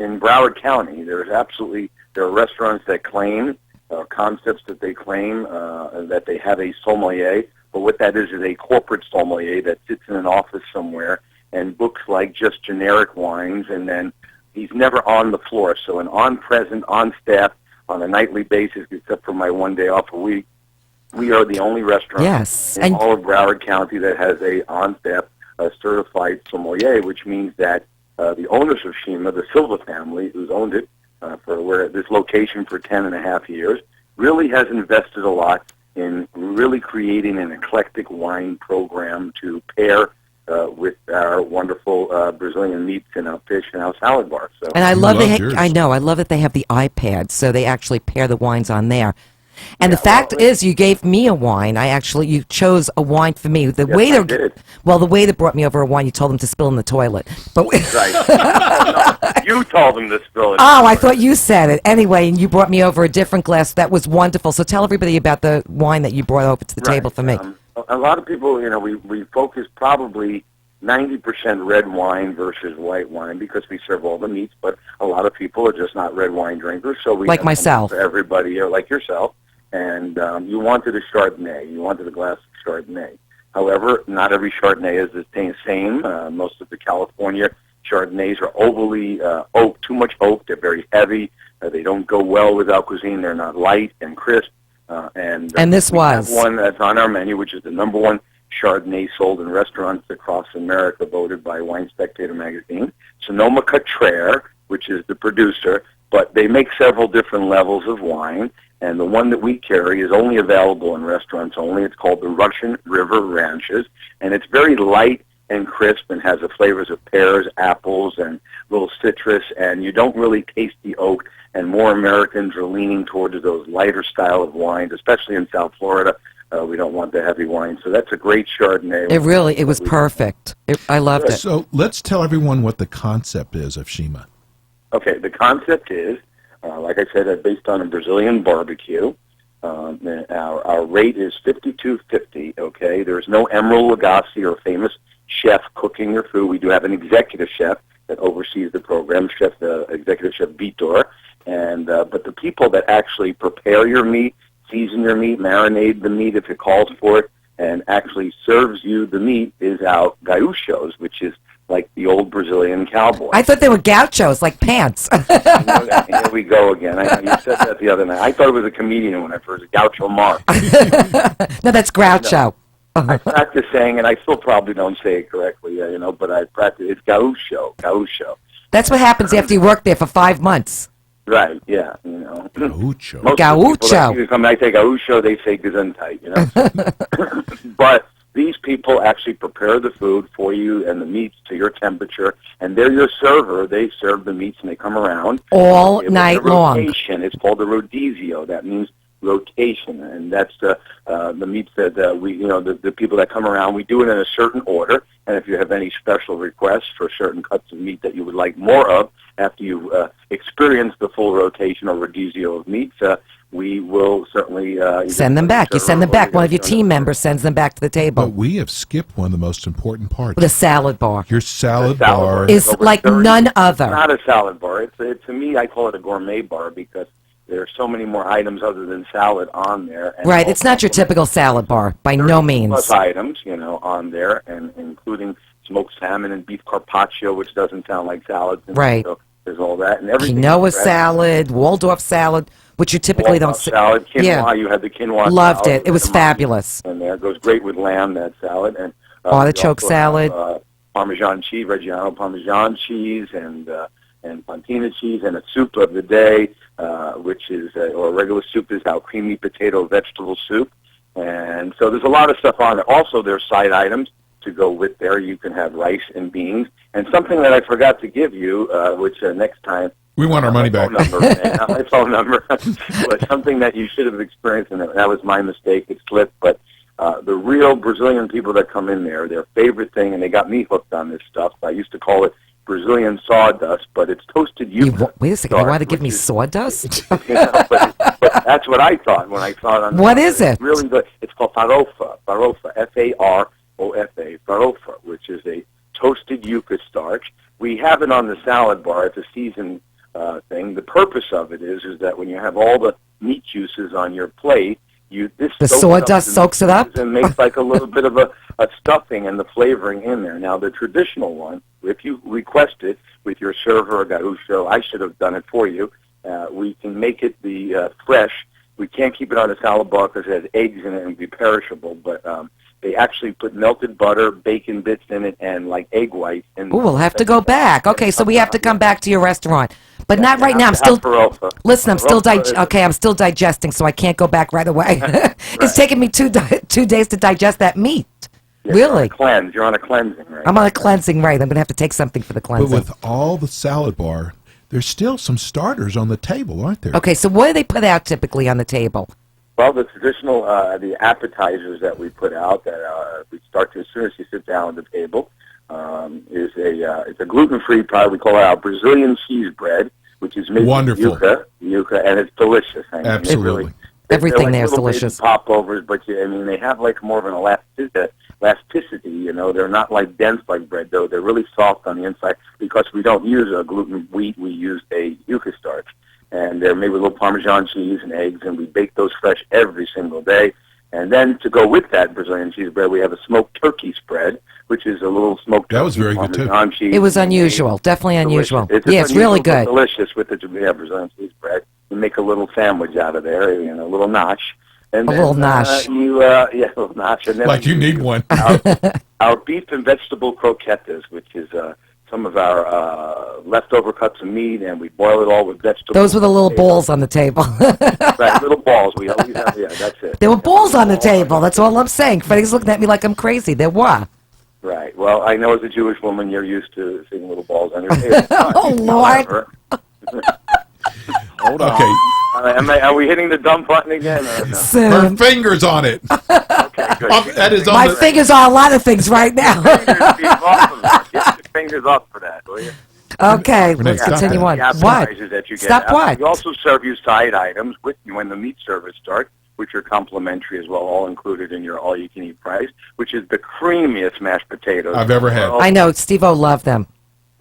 [SPEAKER 8] in Broward County. There are restaurants that claim concepts that they claim that they have a sommelier. But what that is a corporate sommelier that sits in an office somewhere and books like just generic wines, and then he's never on the floor. So an on-present, on-staff, on a nightly basis, except for my one day off a week. We are the only restaurant
[SPEAKER 6] Yes,
[SPEAKER 8] in
[SPEAKER 6] and-
[SPEAKER 8] all of Broward County that has a on-staff certified sommelier, which means that the owners of Shima, the Silva family, who's owned it for this location for 10.5 years, really has invested a lot in really creating an eclectic wine program to pair with our wonderful Brazilian meats and our fish and our salad bar. So,
[SPEAKER 6] And I love
[SPEAKER 5] yours.
[SPEAKER 6] I know. I love that they have the iPad, so they actually pair the wines on there. And the fact is, you gave me a wine. You chose a wine for me. The
[SPEAKER 8] Yes,
[SPEAKER 6] waiter,
[SPEAKER 8] I did.
[SPEAKER 6] well, the waiter brought me over a wine. You told him to spill in the toilet, but
[SPEAKER 8] right. You told them to spill it.
[SPEAKER 6] oh, I thought you said it anyway. And you brought me over a different glass. That was wonderful. So tell everybody about the wine that you brought over to the table for me.
[SPEAKER 8] A lot of people, we focus probably 90% red wine versus white wine because we serve all the meats, but a lot of people are just not red wine drinkers. So we
[SPEAKER 6] Like
[SPEAKER 8] have
[SPEAKER 6] myself.
[SPEAKER 8] something for everybody here, like yourself. And you wanted a Chardonnay. You wanted a glass of Chardonnay. However, not every Chardonnay is the same. Most of the California Chardonnays are overly oak, too much oak. They're very heavy. They don't go well with our cuisine. They're not light and crisp. And
[SPEAKER 6] this
[SPEAKER 8] we
[SPEAKER 6] was
[SPEAKER 8] have one that's on our menu, which is the number one Chardonnay sold in restaurants across America, voted by Wine Spectator magazine. Sonoma-Cutrer, which is the producer, but they make several different levels of wine. And the one that we carry is only available in restaurants only. It's called the Russian River Ranches, and it's very light and crisp and has the flavors of pears, apples, and little citrus, and you don't really taste the oak, and more Americans are leaning towards those lighter style of wines, especially in South Florida. We don't want the heavy wine, so that's a great Chardonnay.
[SPEAKER 6] It was perfect. I loved it.
[SPEAKER 5] So let's tell everyone what the concept is of Shima.
[SPEAKER 8] Okay, the concept is, like I said, based on a Brazilian barbecue. Our rate is $52.50. Okay, there's no Emeril Lagasse or famous chef cooking your food. We do have an executive chef that oversees the program, Executive Chef Vitor, and but the people that actually prepare your meat, season your meat, marinate the meat if it calls for it, and actually serves you the meat is our gaúchos, which is like the old Brazilian cowboy.
[SPEAKER 6] I thought they were gauchos, like pants.
[SPEAKER 8] Here we go again. You said that the other night. I thought it was a comedian when I first, Gaucho Mark.
[SPEAKER 6] No, that's Groucho.
[SPEAKER 8] I practice saying, and I still probably don't say it correctly, but I practice. It's Gaúcho.
[SPEAKER 6] That's what happens after you work there for 5 months.
[SPEAKER 8] Right, yeah,
[SPEAKER 5] Gaucho.
[SPEAKER 8] Most of the people that come, I say Gaúcho, they say Gesundheit, But These people actually prepare the food for you and the meats to your temperature, and they're your server. They serve the meats and they come around
[SPEAKER 6] all
[SPEAKER 8] It was
[SPEAKER 6] night
[SPEAKER 8] a
[SPEAKER 6] long.
[SPEAKER 8] rotation. It's called a rodizio. That means rotation, and that's the meats that the people that come around. We do it in a certain order, and if you have any special requests for certain cuts of meat that you would like more of after you experience the full rotation or rodizio of meats, we will certainly
[SPEAKER 6] Send them back. You send them back. One of your team members sends them back to the
[SPEAKER 5] But
[SPEAKER 6] table.
[SPEAKER 5] we have skipped one of the most important parts.
[SPEAKER 6] The salad bar
[SPEAKER 5] Your salad
[SPEAKER 8] The salad
[SPEAKER 5] bar.
[SPEAKER 8] bar.
[SPEAKER 6] is
[SPEAKER 8] over
[SPEAKER 6] like
[SPEAKER 8] 30.
[SPEAKER 6] none
[SPEAKER 8] It's
[SPEAKER 6] other.
[SPEAKER 8] not a salad bar. To me, I call it a gourmet bar because there are so many more items other than salad on there. And
[SPEAKER 6] Right. It's not your typical salad bar by no means.
[SPEAKER 8] Plus items, on there, and including smoked salmon and beef carpaccio, which doesn't sound like salad.
[SPEAKER 6] Right.
[SPEAKER 8] So there's all that and everything.
[SPEAKER 6] Quinoa salad, Waldorf salad, which you typically don't see.
[SPEAKER 8] Salad, quinoa.
[SPEAKER 6] Yeah.
[SPEAKER 8] You had the quinoa.
[SPEAKER 6] Loved
[SPEAKER 8] salad
[SPEAKER 6] it. It was
[SPEAKER 8] with edamame,
[SPEAKER 6] fabulous.
[SPEAKER 8] And there goes great with lamb. That salad and
[SPEAKER 6] Artichoke
[SPEAKER 8] we also
[SPEAKER 6] salad.
[SPEAKER 8] have, Parmesan cheese, Reggiano Parmesan cheese, and fontina cheese, and a soup of the day, which is or a regular soup is our creamy potato vegetable soup. And so there's a lot of stuff on there. Also, there's side items to go with there. You can have rice and beans. And something that I forgot to give you, which next time,
[SPEAKER 5] We want our money
[SPEAKER 8] my
[SPEAKER 5] back.
[SPEAKER 8] phone number, not my phone number, but something that you should have experienced, and that was my mistake. It slipped. But the real Brazilian people that come in there, their favorite thing, and they got me hooked on this stuff. I used to call it Brazilian sawdust, but it's toasted yuca.
[SPEAKER 6] Wait a second. You
[SPEAKER 8] starch,
[SPEAKER 6] want to give me
[SPEAKER 8] which is-
[SPEAKER 6] sawdust?
[SPEAKER 8] but that's what I thought when I saw it on.
[SPEAKER 6] What is it?
[SPEAKER 8] It's really good. It's called farofa, Farofa, farofa, which is a toasted yuca starch. We have it on the salad bar. It's a seasoned thing. The purpose of it is that when you have all the meat juices on your plate,
[SPEAKER 6] The sawdust soaks it up?
[SPEAKER 8] and makes like a little bit of a stuffing and the flavoring in there. Now, the traditional one, if you request it with your server or gaúcho, I should have done it for you. We can make it the fresh. We can't keep it on a salad bar because it has eggs in it and be perishable, but they actually put melted butter, bacon bits in it, and like egg whites.
[SPEAKER 6] Ooh, we'll have to go back. Okay, so we have to come back to your restaurant. But not right now. I'm still... Listen, I'm still I'm still digesting, so I can't go back right away. It's taken me 2 days to digest that meat. Really?
[SPEAKER 8] You're on a cleansing, right?
[SPEAKER 6] I'm on a cleansing, right. I'm going to have to take something for the
[SPEAKER 5] But
[SPEAKER 6] cleansing.
[SPEAKER 5] with all the salad bar, there's still some starters on the table, aren't there?
[SPEAKER 6] Okay, so what do they put out typically on the table?
[SPEAKER 8] Well, the traditional, the appetizers that we put out that we start to as soon as you sit down at the table is it's a gluten-free pie. We call it our Brazilian cheese bread, which is made
[SPEAKER 5] Wonderful.
[SPEAKER 8] with yuca, and it's delicious. I mean,
[SPEAKER 5] Absolutely.
[SPEAKER 6] Everything
[SPEAKER 8] they're like
[SPEAKER 6] there is
[SPEAKER 8] little baby
[SPEAKER 6] delicious.
[SPEAKER 8] popovers, but they have like more of an elasticity. They're not like dense like bread, though. They're really soft on the inside because we don't use a gluten wheat. We use a yuca starch. And they're made with a little Parmesan cheese and eggs, and we bake those fresh every single day. And then to go with that Brazilian cheese bread, we have a smoked turkey spread, which is a little smoked
[SPEAKER 5] That was
[SPEAKER 8] turkey,
[SPEAKER 5] very good, too.
[SPEAKER 8] Parmesan cheese.
[SPEAKER 6] It was unusual. Definitely unusual.
[SPEAKER 8] Delicious.
[SPEAKER 6] Yeah, it's really
[SPEAKER 8] unusual, but
[SPEAKER 6] good.
[SPEAKER 8] delicious with the Brazilian cheese bread. You make a little sandwich out of there, a little notch. And
[SPEAKER 6] A
[SPEAKER 8] then,
[SPEAKER 6] little nosh.
[SPEAKER 8] a little notch. And then
[SPEAKER 5] Like you need one.
[SPEAKER 8] our beef and vegetable croquettes, which is some of our leftover cuts of meat, and we boil it all with vegetables.
[SPEAKER 6] Those were the little balls on the table.
[SPEAKER 8] Right, little balls. We always have, that's it.
[SPEAKER 6] There were balls on the table. That's all I'm saying. Freddie's looking at me like I'm crazy. There were.
[SPEAKER 8] Right. Well, I know as a Jewish woman, you're used to seeing little balls on your table.
[SPEAKER 6] Oh, Lord.
[SPEAKER 8] However, hold on.
[SPEAKER 5] Okay.
[SPEAKER 8] Are we hitting the dumb button again? Or no?
[SPEAKER 5] Her
[SPEAKER 6] Soon.
[SPEAKER 5] fingers on it.
[SPEAKER 8] Okay, good.
[SPEAKER 5] That is on
[SPEAKER 6] My
[SPEAKER 5] the...
[SPEAKER 6] fingers are a lot of things right now.
[SPEAKER 8] Fingers, be off of that. Get your fingers off for that, will you?
[SPEAKER 6] Okay,
[SPEAKER 5] Renee,
[SPEAKER 6] let's
[SPEAKER 5] stop
[SPEAKER 6] continue
[SPEAKER 5] that.
[SPEAKER 6] on.
[SPEAKER 8] The
[SPEAKER 6] What?
[SPEAKER 8] appetizers that you get.
[SPEAKER 6] Stop what?
[SPEAKER 8] We also serve you side items with you when the meat service starts, which are complimentary as well, all included in your all-you-can-eat price, which is the creamiest mashed potatoes
[SPEAKER 5] I've ever had.
[SPEAKER 6] I know Steve-O loved them.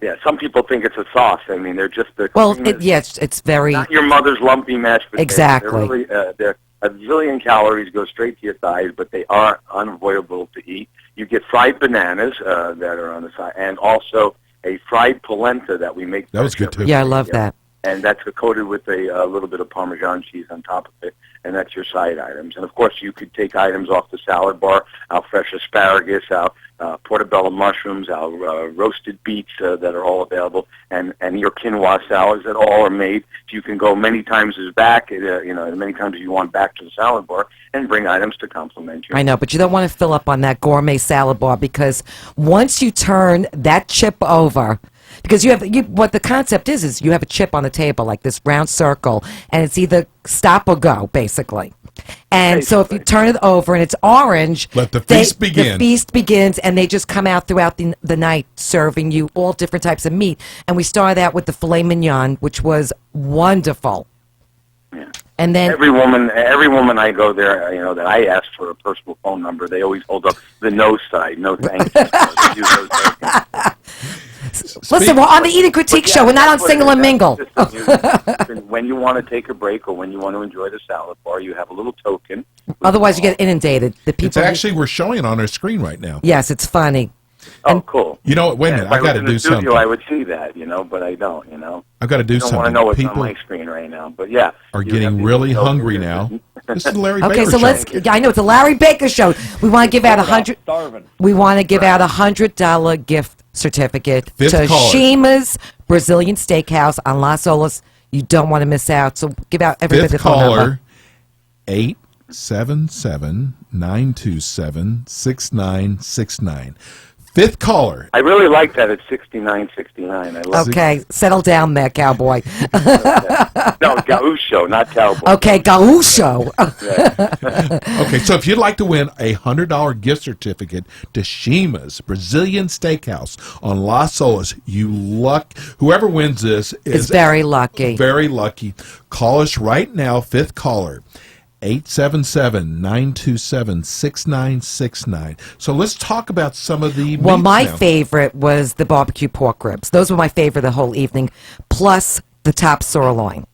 [SPEAKER 8] Yeah, some people think it's a sauce. I mean, they're just the
[SPEAKER 6] Well,
[SPEAKER 8] creamiest,
[SPEAKER 6] yes, it's very...
[SPEAKER 8] not your mother's lumpy mashed potatoes.
[SPEAKER 6] Exactly.
[SPEAKER 8] They're a zillion calories, go straight to your thighs, but they are unavoidable to eat. You get fried bananas that are on the side, and also a fried polenta that we make.
[SPEAKER 5] That was good, too.
[SPEAKER 6] Yeah, I love that.
[SPEAKER 8] And that's coated with a little bit of Parmesan cheese on top of it, and that's your side items. And, of course, you could take items off the salad bar, our fresh asparagus, our portobello mushrooms, our roasted beets that are all available, and your quinoa salads that all are made. You can go many times as back, many times as you want back to the salad bar, and bring items to complement you.
[SPEAKER 6] I know, but you don't want to fill up on that gourmet salad bar, because once you turn that chip over, because what the concept is you have a chip on the table, like this round circle, and it's either stop or go, basically. And so if you turn it over and it's orange,
[SPEAKER 5] let the feast begin.
[SPEAKER 6] The feast begins, and they just come out throughout the night serving you all different types of meat. And we started out with the filet mignon, which was wonderful.
[SPEAKER 8] Yeah.
[SPEAKER 6] And then
[SPEAKER 8] every woman I go there, that I ask for a personal phone number, they always hold up the no side. No thanks.
[SPEAKER 6] Listen, we're on the Eat and Critique show. We're not on Single and Mingle.
[SPEAKER 8] When you want to take a break or when you want to enjoy the salad bar, you have a little token.
[SPEAKER 6] Otherwise, you get inundated.
[SPEAKER 5] It's actually, we're showing it on our screen right now.
[SPEAKER 6] Yes, it's funny.
[SPEAKER 8] Oh, cool.
[SPEAKER 5] You know what? Wait a minute. I got to do something.
[SPEAKER 8] I would see that, but I don't,
[SPEAKER 5] I've got to do something.
[SPEAKER 8] I don't want to know what's
[SPEAKER 5] People
[SPEAKER 8] on my screen right now, but yeah.
[SPEAKER 5] Are getting really hungry now. This is the Larry Baker
[SPEAKER 6] so
[SPEAKER 5] show.
[SPEAKER 6] I know it's a Larry Baker show. We want to give out We want to give out $100 gift certificate to Shima's Brazilian Steakhouse on Las Olas. You don't want to miss out. So give out everybody the phone number.
[SPEAKER 5] 877-927-6969. Fifth caller.
[SPEAKER 8] I really like that. It's 6969. I love
[SPEAKER 6] Okay, settle down there, cowboy.
[SPEAKER 8] No, Gaucho, not cowboy.
[SPEAKER 6] Okay, Gaucho.
[SPEAKER 5] Okay, so if you'd like to win a $100 gift certificate to Shima's Brazilian Steakhouse on Las Olas, whoever wins this is
[SPEAKER 6] very lucky.
[SPEAKER 5] Very lucky. Call us right now, fifth caller. 877-927-6969. So let's talk about some of the
[SPEAKER 6] Well,
[SPEAKER 5] meats
[SPEAKER 6] my
[SPEAKER 5] now.
[SPEAKER 6] favorite was the barbecue pork ribs. Those were my favorite the whole evening, plus the top sirloin.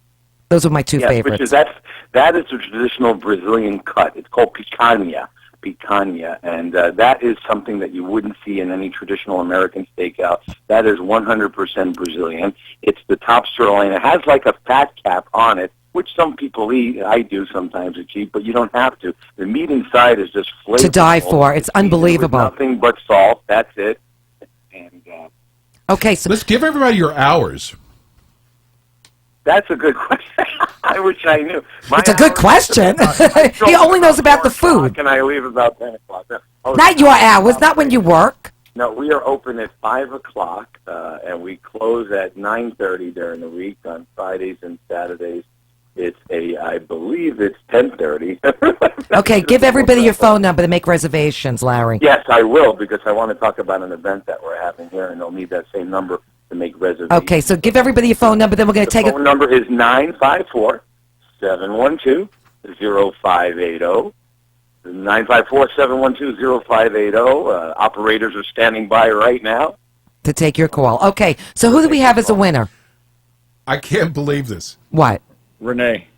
[SPEAKER 6] Those were my two favorites.
[SPEAKER 8] That is a traditional Brazilian cut. It's called picanha, and that is something that you wouldn't see in any traditional American steakhouse. That is 100% Brazilian. It's the top sirloin. It has like a fat cap on it, which some people eat. I do sometimes to cheat, but you don't have to. The meat inside is just flavorful.
[SPEAKER 6] To die for. It's unbelievable.
[SPEAKER 8] Nothing but salt. That's it. And
[SPEAKER 6] okay, so
[SPEAKER 5] let's give everybody your hours.
[SPEAKER 8] That's a good question. I wish I knew.
[SPEAKER 6] It's a good question. He only knows about the food.
[SPEAKER 8] And I leave about 10 o'clock.
[SPEAKER 6] Not your hours, not when you work.
[SPEAKER 8] No, we are open at 5 o'clock, and we close at 9:30 during the week on Fridays and Saturdays. I believe it's 10:30.
[SPEAKER 6] Okay, give everybody your phone number to make reservations, Larry.
[SPEAKER 8] Yes, I will, because I want to talk about an event that we're having here, and they'll need that same number to make reservations.
[SPEAKER 6] Okay, so give everybody your phone number, then we're going to take
[SPEAKER 8] phone number is 954-712-0580. 954-712-0580. Operators are standing by right now
[SPEAKER 6] to take your call. Okay, so who do we have as a winner?
[SPEAKER 5] I can't believe this.
[SPEAKER 6] What?
[SPEAKER 7] Renee.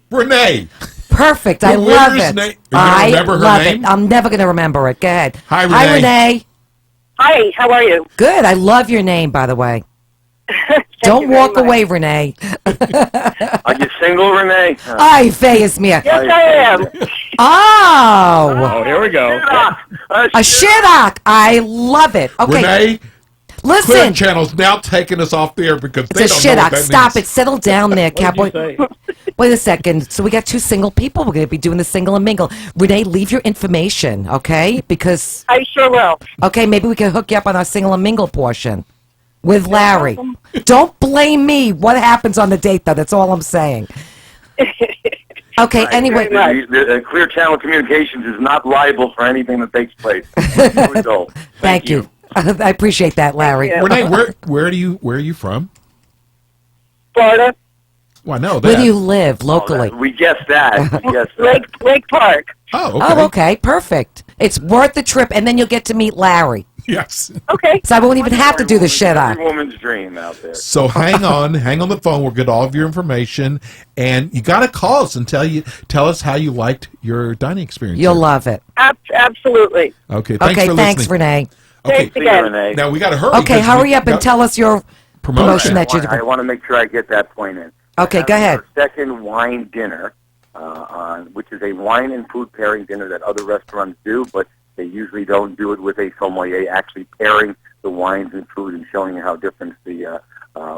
[SPEAKER 6] Perfect. I love it.
[SPEAKER 5] I love
[SPEAKER 6] it. I'm never going to remember it. Go ahead.
[SPEAKER 5] Hi, Renee.
[SPEAKER 6] Hi, Renee.
[SPEAKER 9] Hi, how are you?
[SPEAKER 6] Good. I love your name, by the way. Don't walk away, Renee.
[SPEAKER 8] Are you single, Renee?
[SPEAKER 6] Ay, feas mia.
[SPEAKER 9] Yes, I am.
[SPEAKER 6] Oh,
[SPEAKER 7] here we go.
[SPEAKER 6] A shidduch. I love it. Okay.
[SPEAKER 5] Renee,
[SPEAKER 6] listen.
[SPEAKER 5] Clear Channel's now taking us off the air because they
[SPEAKER 6] it's a
[SPEAKER 5] don't know what
[SPEAKER 6] shidduch.
[SPEAKER 5] that
[SPEAKER 6] Stop
[SPEAKER 5] means.
[SPEAKER 6] it. Settle down there, cowboy.
[SPEAKER 7] Say?
[SPEAKER 6] Wait a second. So we got two single people. We're going to be doing the single and mingle. Renee, leave your information, okay? Because
[SPEAKER 9] I sure will.
[SPEAKER 6] okay, maybe we can hook you up on our single and mingle portion with Larry. Don't blame me. What happens on the date, though? That's all I'm saying. Okay. Anyway,
[SPEAKER 8] the Clear Channel Communications is not liable for anything that takes place.
[SPEAKER 6] Thank you. I appreciate that, Larry.
[SPEAKER 5] Renee, where are you from?
[SPEAKER 9] Florida.
[SPEAKER 5] Well, I know that.
[SPEAKER 6] Where do you live locally?
[SPEAKER 8] We guessed that.
[SPEAKER 9] Lake Park.
[SPEAKER 5] Oh, okay.
[SPEAKER 6] Oh, okay. Perfect. It's worth the trip, and then you'll get to meet Larry.
[SPEAKER 5] Yes.
[SPEAKER 9] Okay.
[SPEAKER 6] So I won't even have to do the shit out.
[SPEAKER 8] Every woman's dream out there.
[SPEAKER 5] So hang on the phone. We'll get all of your information, and you got to call us and tell us how you liked your dining experience.
[SPEAKER 6] You'll love it.
[SPEAKER 9] Absolutely.
[SPEAKER 5] Okay. Thanks
[SPEAKER 6] Okay.
[SPEAKER 5] for
[SPEAKER 6] Thanks,
[SPEAKER 5] listening.
[SPEAKER 6] Renee.
[SPEAKER 5] Okay.
[SPEAKER 9] Thanks again.
[SPEAKER 8] Renee.
[SPEAKER 5] Now we got to hurry.
[SPEAKER 6] Okay, hurry up and tell us your promotion that you're
[SPEAKER 8] I
[SPEAKER 6] doing.
[SPEAKER 8] want to make sure I get that point in.
[SPEAKER 6] Okay, go ahead.
[SPEAKER 8] Our second wine dinner, which is a wine and food pairing dinner that other restaurants do, but They usually don't do it with a sommelier, actually pairing the wines and food and showing you how different the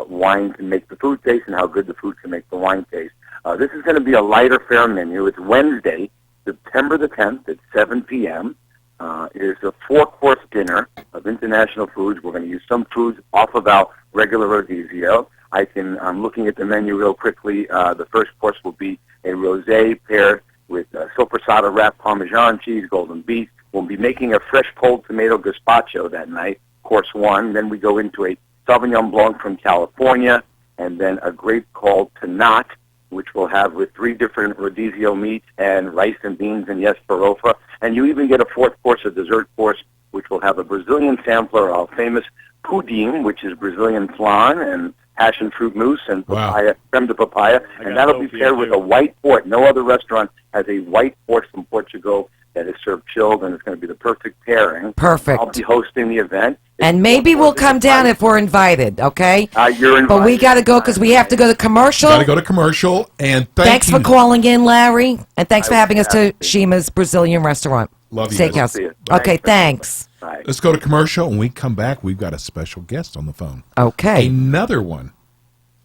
[SPEAKER 8] wine can make the food taste and how good the food can make the wine taste. This is going to be a lighter fare menu. It's Wednesday, September the 10th at 7 p.m. It is a 4-course dinner of international foods. We're going to use some foods off of our regular Rodizio. I'm looking at the menu real quickly. The first course will be a rosé paired with soppressata wrapped Parmesan cheese, golden beef. We'll be making a fresh cold tomato gazpacho that night, course 1. Then we go into a Sauvignon Blanc from California, and then a grape called Tanat, which we'll have with 3 different Rodizio meats and rice and beans and yes, farofa. And you even get a 4th course, a dessert course, which will have a Brazilian sampler, our famous pudim, which is Brazilian flan, and passion fruit mousse and papaya, creme de papaya. And that'll be paired with a white port. No other restaurant has a white port from Portugal that is served chilled, and it's going to be the perfect pairing.
[SPEAKER 6] Perfect.
[SPEAKER 8] I'll be hosting the event.
[SPEAKER 6] And maybe we'll come down if we're invited, okay?
[SPEAKER 8] You're invited.
[SPEAKER 6] But we got to go because we have to go to commercial.
[SPEAKER 5] Got to go to commercial, and
[SPEAKER 6] Thanks
[SPEAKER 5] you.
[SPEAKER 6] for calling in, Larry, and thanks for having us to Shima's Brazilian restaurant.
[SPEAKER 5] Love you.
[SPEAKER 6] Steakhouse.
[SPEAKER 8] See you.
[SPEAKER 6] Okay, thanks.
[SPEAKER 8] Bye.
[SPEAKER 5] Let's go to commercial. When we come back, we've got a special guest on the phone.
[SPEAKER 6] Okay.
[SPEAKER 5] Another one.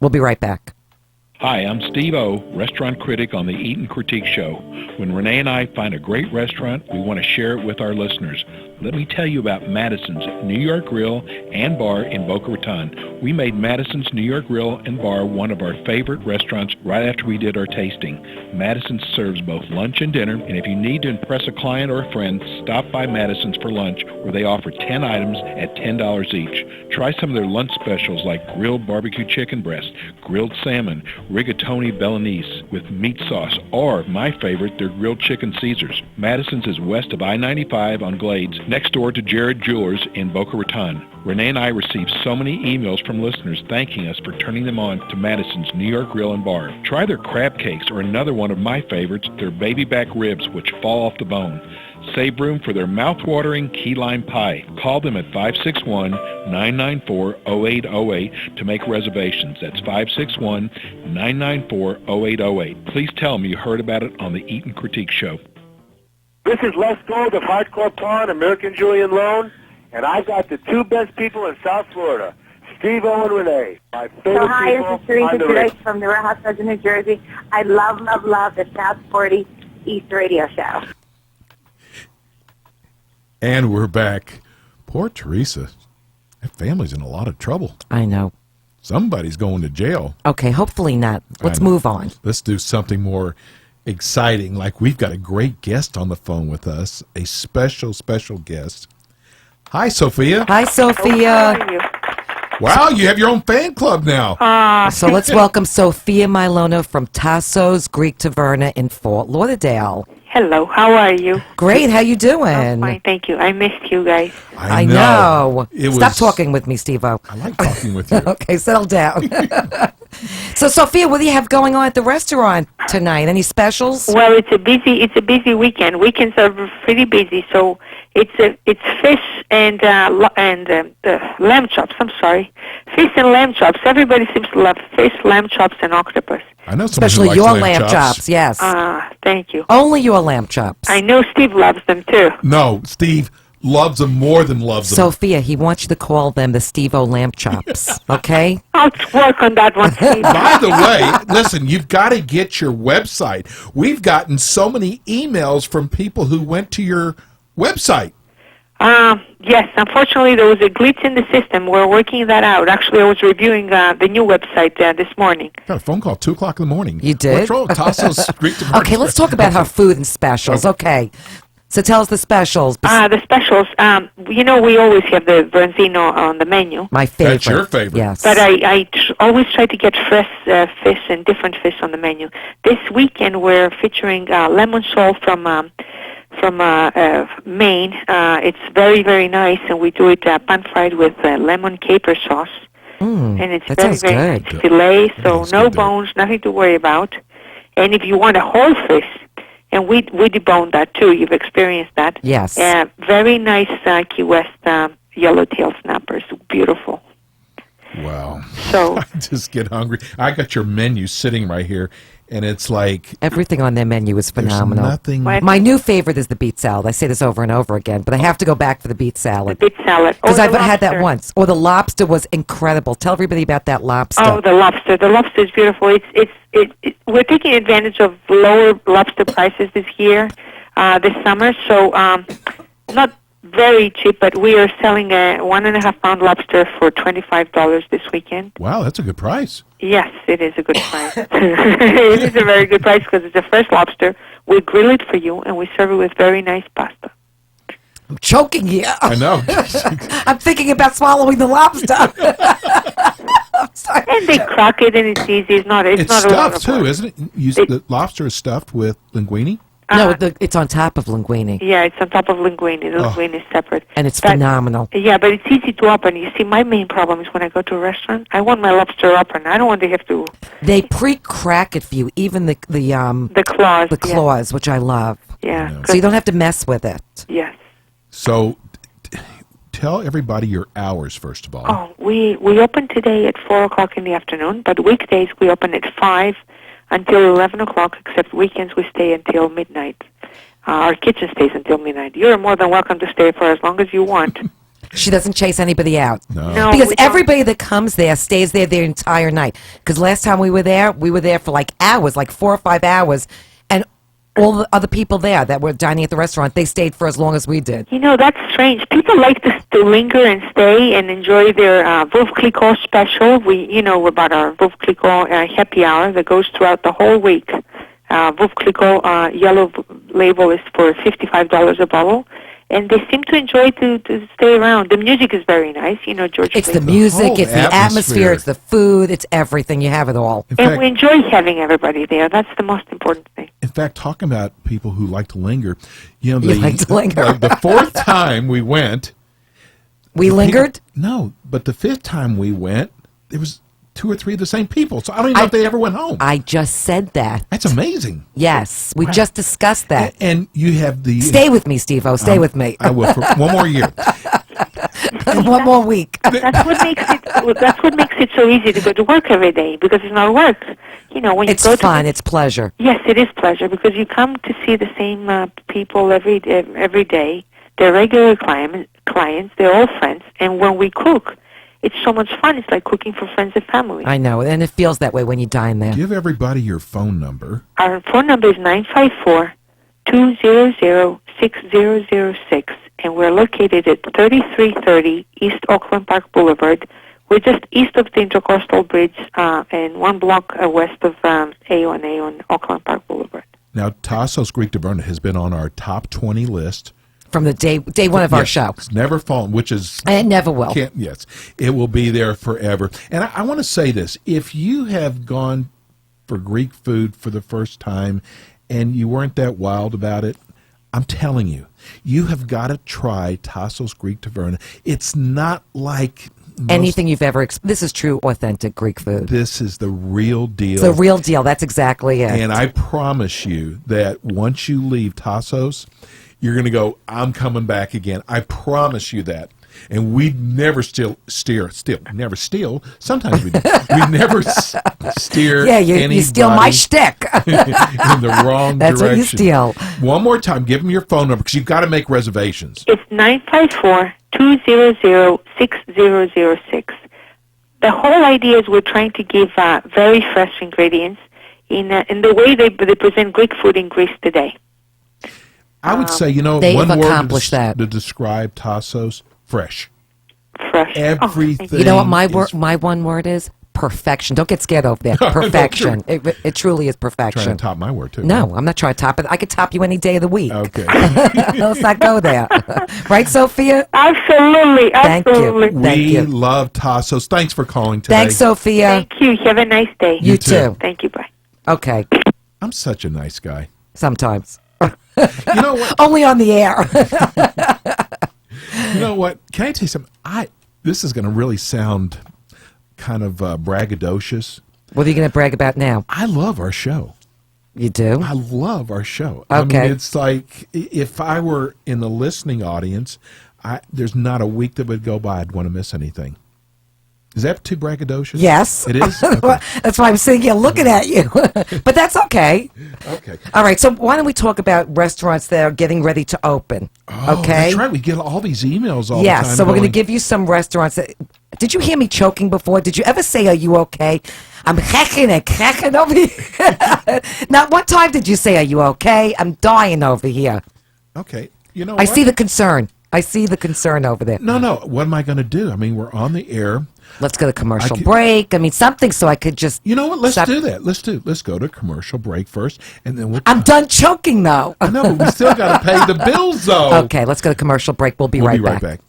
[SPEAKER 6] We'll be right back.
[SPEAKER 4] Hi, I'm Steve O, restaurant critic on the Eat and Critique Show. When Renee and I find a great restaurant, we want to share it with our listeners. Let me tell you about Madison's New York Grill and Bar in Boca Raton. We made Madison's New York Grill and Bar one of our favorite restaurants right after we did our tasting. Madison serves both lunch and dinner, and if you need to impress a client or a friend, stop by Madison's for lunch, where they offer 10 items at $10 each. Try some of their lunch specials like grilled barbecue chicken breast, grilled salmon, rigatoni Bolognese with meat sauce, or, my favorite, their grilled chicken Caesars. Madison's is west of I-95 on Glades, next door to Jared Jewelers in Boca Raton. Renee and I received so many emails from listeners thanking us for turning them on to Madison's New York Grill and Bar. Try their crab cakes or another one of my favorites, their baby back ribs, which fall off the bone. Save room for their mouth-watering key lime pie. Call them at 561-994-0808 to make reservations. That's 561-994-0808. Please tell them you heard about it on the Eat and Critique Show.
[SPEAKER 7] This is Les Gold of Hardcore Pawn, American Julian Loan, and I got the 2 best people in South Florida, Steve O and Renee, my favorite
[SPEAKER 10] Hi,
[SPEAKER 7] people
[SPEAKER 10] this is Teresa
[SPEAKER 7] on the
[SPEAKER 10] Joyce
[SPEAKER 7] radio.
[SPEAKER 10] from the Real Housewives of New Jersey. I love the South 40 East radio show.
[SPEAKER 5] And we're back. Poor Teresa. That family's in a lot of trouble.
[SPEAKER 6] I know.
[SPEAKER 5] Somebody's going to jail.
[SPEAKER 6] Okay, hopefully not. Let's move on.
[SPEAKER 5] Let's do something more exciting. Like, we've got a great guest on the phone with us, a special, special guest. Hi, Sophia.
[SPEAKER 6] Hi, Sophia.
[SPEAKER 9] How are you?
[SPEAKER 5] Wow, you have your own fan club now.
[SPEAKER 6] So let's welcome Sophia Milona from Tasso's Greek Taverna in Fort Lauderdale.
[SPEAKER 9] Hello, how are you?
[SPEAKER 6] Great, how you doing?
[SPEAKER 9] I'm fine, thank you. I missed you guys.
[SPEAKER 6] I know.
[SPEAKER 5] It
[SPEAKER 6] Stop
[SPEAKER 5] was-
[SPEAKER 6] talking with me, Steve-O.
[SPEAKER 5] I like talking with you.
[SPEAKER 6] Okay, settle down. So, Sophia, what do you have going on at the restaurant tonight? Any specials?
[SPEAKER 9] Well, it's a busy weekend. Weekends are pretty busy, so it's fish and lamb chops. I'm sorry, fish and lamb chops. Everybody seems to love fish, lamb chops, and octopus.
[SPEAKER 5] I know someone
[SPEAKER 6] Especially
[SPEAKER 5] who likes
[SPEAKER 6] your lamb chops, yes.
[SPEAKER 9] Thank you.
[SPEAKER 6] Only your lamb chops.
[SPEAKER 9] I know Steve loves them too.
[SPEAKER 5] No, Steve loves them more than loves them.
[SPEAKER 6] Sophia, he wants you to call them the Steve-O lamb chops, okay?
[SPEAKER 9] I'll work on that one, Steve.
[SPEAKER 5] By the way, listen, you've got to get your website. We've gotten so many emails from people who went to your website.
[SPEAKER 9] Yes, unfortunately there was a glitch in the system. We're working that out. Actually, I was reviewing the new website this morning.
[SPEAKER 5] Got a phone call at 2 o'clock in the morning.
[SPEAKER 6] You did?
[SPEAKER 5] What's wrong with Tasso's Greek Taverna?
[SPEAKER 6] Okay, let's talk about her food and specials. Okay. So tell us the specials.
[SPEAKER 9] The specials, we always have the branzino on the menu.
[SPEAKER 6] My favorite.
[SPEAKER 5] That's your favorite.
[SPEAKER 6] Yes.
[SPEAKER 9] But I always try to get fresh fish and different fish on the menu. This weekend we're featuring lemon sole from Maine. It's very, very nice, and we do it pan-fried with lemon caper sauce. And it's
[SPEAKER 6] that
[SPEAKER 9] very,
[SPEAKER 6] sounds
[SPEAKER 9] very
[SPEAKER 6] good.
[SPEAKER 9] nice filet, so
[SPEAKER 5] That's
[SPEAKER 9] no
[SPEAKER 5] good,
[SPEAKER 9] bones, nothing to worry about. And if you want a whole fish, and we debone that too, you've experienced that.
[SPEAKER 6] Yes.
[SPEAKER 9] Very nice Key West yellowtail snappers, beautiful.
[SPEAKER 5] Wow.
[SPEAKER 9] So
[SPEAKER 5] I just get hungry. I got your menu sitting right here, and it's like
[SPEAKER 6] Everything on their menu is
[SPEAKER 5] there's
[SPEAKER 6] phenomenal.
[SPEAKER 5] nothing.
[SPEAKER 6] My new favorite is the beet salad. I say this over and over again, but I have to go back for the beet salad.
[SPEAKER 9] Beet salad.
[SPEAKER 6] Because
[SPEAKER 9] Or
[SPEAKER 6] I've
[SPEAKER 9] the
[SPEAKER 6] had that
[SPEAKER 9] lobster.
[SPEAKER 6] once. Or the lobster was incredible. Tell everybody about that lobster.
[SPEAKER 9] Oh, the lobster. The lobster is beautiful. We're taking advantage of lower lobster prices this year, this summer. So not very cheap, but we are selling a 1.5 pound lobster for $25 this weekend.
[SPEAKER 5] Wow, that's a good price.
[SPEAKER 9] Yes, it is a good price. It is a very good price because it's a fresh lobster. We grill it for you, and we serve it with very nice pasta.
[SPEAKER 6] I'm choking here.
[SPEAKER 5] I know.
[SPEAKER 6] I'm thinking about swallowing the lobster. I'm sorry.
[SPEAKER 9] And they crack it, and it's easy. It's not a lot
[SPEAKER 5] stuffed
[SPEAKER 9] of
[SPEAKER 5] too,
[SPEAKER 9] work.
[SPEAKER 5] isn't it? The lobster is stuffed with linguine.
[SPEAKER 6] No, it's on top of linguine.
[SPEAKER 9] Yeah, it's on top of linguine. The linguine is separate.
[SPEAKER 6] And it's
[SPEAKER 9] But-
[SPEAKER 6] phenomenal.
[SPEAKER 9] Yeah, but it's easy to open. You see, my main problem is when I go to a restaurant, I want my lobster open. I don't want to have to
[SPEAKER 6] They pre-crack it for you, even the
[SPEAKER 9] claws.
[SPEAKER 6] the claws, which I love.
[SPEAKER 9] Yeah.
[SPEAKER 6] So you don't have to mess with it.
[SPEAKER 9] Yes.
[SPEAKER 5] So, tell everybody your hours first of all.
[SPEAKER 9] Oh, we open today at 4:00 in the afternoon, but weekdays we open at 5 until 11 o'clock. Except weekends we stay until midnight. Our kitchen stays until midnight. You're more than welcome to stay for as long as you want.
[SPEAKER 6] She doesn't chase anybody out.
[SPEAKER 9] No,
[SPEAKER 6] Because
[SPEAKER 9] we don't.
[SPEAKER 6] everybody that comes there stays there the entire night. Because last time we were there for like hours, like 4 or 5 hours. And all the other people there that were dining at the restaurant, they stayed for as long as we did.
[SPEAKER 9] You know, that's strange. People like to linger and stay and enjoy their Veuve Clicquot special. We're about our Veuve Clicquot happy hour that goes throughout the whole week. Veuve Clicquot yellow label is for $55 a bottle. And they seem to enjoy to stay around. The music is very nice. George.
[SPEAKER 6] It's the
[SPEAKER 9] Clinton.
[SPEAKER 6] music,
[SPEAKER 5] whole
[SPEAKER 6] it's the atmosphere,
[SPEAKER 5] atmosphere.
[SPEAKER 6] it's the food, it's everything. You have it all.
[SPEAKER 5] In
[SPEAKER 9] And
[SPEAKER 5] fact,
[SPEAKER 9] we enjoy having everybody there. That's the most important thing.
[SPEAKER 5] in fact, talking about people who like to linger,
[SPEAKER 6] You like to linger.
[SPEAKER 5] like the fourth time we went,
[SPEAKER 6] We lingered?
[SPEAKER 5] No, but the fifth time we went, there was 2 or 3 of the same people. So I don't even know if they ever went home.
[SPEAKER 6] I just said that.
[SPEAKER 5] That's amazing.
[SPEAKER 6] Yes, we just discussed that.
[SPEAKER 5] And you have the
[SPEAKER 6] Stay with me, Steve-O. Stay with me.
[SPEAKER 5] I will for one more year.
[SPEAKER 6] One more week.
[SPEAKER 9] That's what makes it. That's what makes it so easy to go to work every day because it's not work. When you
[SPEAKER 6] It's
[SPEAKER 9] go
[SPEAKER 6] fun.
[SPEAKER 9] to
[SPEAKER 6] It's pleasure.
[SPEAKER 9] yes, it is pleasure because you come to see the same people every day. They're regular clients. They're all friends, and when we cook, it's so much fun. It's like cooking for friends and family.
[SPEAKER 6] I know, and it feels that way when you dine there.
[SPEAKER 5] Give everybody your phone number.
[SPEAKER 9] Our phone number is 954-200-6006, and we're located at 3330 East Oakland Park Boulevard. We're just east of the Intercoastal Bridge and 1 block west of A1A on Oakland Park Boulevard.
[SPEAKER 5] Now, Tassos Greek Taverna has been on our top 20 list.
[SPEAKER 6] From the day one of our
[SPEAKER 5] Yes,
[SPEAKER 6] show.
[SPEAKER 5] It's never fallen, which is...
[SPEAKER 6] And it never will.
[SPEAKER 5] Yes, it will be there forever. And I want to say this. If you have gone for Greek food for the first time and you weren't that wild about it, I'm telling you, you have got to try Tassos Greek Taverna. It's not like...
[SPEAKER 6] Anything you've ever... This is true, authentic Greek food.
[SPEAKER 5] This is the real deal.
[SPEAKER 6] It's the real deal. That's exactly it.
[SPEAKER 5] And I promise you that once you leave Tassos, you're going to go, I'm coming back again. I promise you that. And we never never steal. Sometimes we do. We never steer
[SPEAKER 6] Yeah, you steal my
[SPEAKER 5] anybody
[SPEAKER 6] shtick.
[SPEAKER 5] in the wrong
[SPEAKER 6] That's
[SPEAKER 5] direction.
[SPEAKER 6] what you steal.
[SPEAKER 5] One more time, give them your phone number because you've got to make reservations.
[SPEAKER 9] It's 954-200-6006. The whole idea is we're trying to give very fresh ingredients in the way they present Greek food in Greece today.
[SPEAKER 5] I would say,
[SPEAKER 6] They've
[SPEAKER 5] one word
[SPEAKER 6] accomplished that.
[SPEAKER 5] to describe Tassos, fresh.
[SPEAKER 9] Fresh.
[SPEAKER 5] Everything.
[SPEAKER 6] You know what my
[SPEAKER 5] is
[SPEAKER 6] my one word is? Perfection. Don't get scared over there. Perfection. It truly is
[SPEAKER 5] trying
[SPEAKER 6] perfection.
[SPEAKER 5] to top my word, too.
[SPEAKER 6] No, I'm not trying to top it. I could top you any day of the week.
[SPEAKER 5] Okay.
[SPEAKER 6] Let's not go there. Right, Sophia?
[SPEAKER 9] Absolutely.
[SPEAKER 6] Thank you.
[SPEAKER 9] Absolutely.
[SPEAKER 6] Thank
[SPEAKER 5] We
[SPEAKER 6] you.
[SPEAKER 5] love Tassos. Thanks for calling today.
[SPEAKER 6] Thanks, Sophia.
[SPEAKER 9] Thank you. Have a nice day.
[SPEAKER 6] You too.
[SPEAKER 9] Thank you. Bye.
[SPEAKER 6] Okay.
[SPEAKER 5] I'm such a nice guy.
[SPEAKER 6] Sometimes.
[SPEAKER 5] You know what?
[SPEAKER 6] Only on the air.
[SPEAKER 5] You know what? Can I tell you something? This is going to really sound kind of braggadocious.
[SPEAKER 6] What are you going to brag about now?
[SPEAKER 5] I love our show.
[SPEAKER 6] You do?
[SPEAKER 5] I love our show.
[SPEAKER 6] Okay.
[SPEAKER 5] I mean, it's like if I were in the listening audience, there's not a week that would go by I'd want to miss anything. Is that too braggadocious?
[SPEAKER 6] Yes.
[SPEAKER 5] It is? Okay.
[SPEAKER 6] That's why I'm sitting here looking at you. But that's okay.
[SPEAKER 5] Okay.
[SPEAKER 6] All right, so why don't we talk about restaurants that are getting ready to open?
[SPEAKER 5] Oh,
[SPEAKER 6] okay.
[SPEAKER 5] That's right. We get all these emails all the time.
[SPEAKER 6] Yes, so we're going to
[SPEAKER 5] going,
[SPEAKER 6] give you some restaurants. Did you hear me choking before? Did you ever say, are you okay? I'm hecking and cracking over here. Not one time did you say, are you okay? I'm dying over here.
[SPEAKER 5] Okay. You know
[SPEAKER 6] I
[SPEAKER 5] what?
[SPEAKER 6] see the concern. I see the concern over there.
[SPEAKER 5] No. What am I going to do? I mean, we're on the air.
[SPEAKER 6] Let's go to commercial break. I mean, something so I could just...
[SPEAKER 5] You know what? Let's do that. Let's go to commercial break first, and then we'll...
[SPEAKER 6] I'm done choking, though.
[SPEAKER 5] I know, but we still got to pay the bills, though.
[SPEAKER 6] Okay, let's go to commercial break. We'll be right back.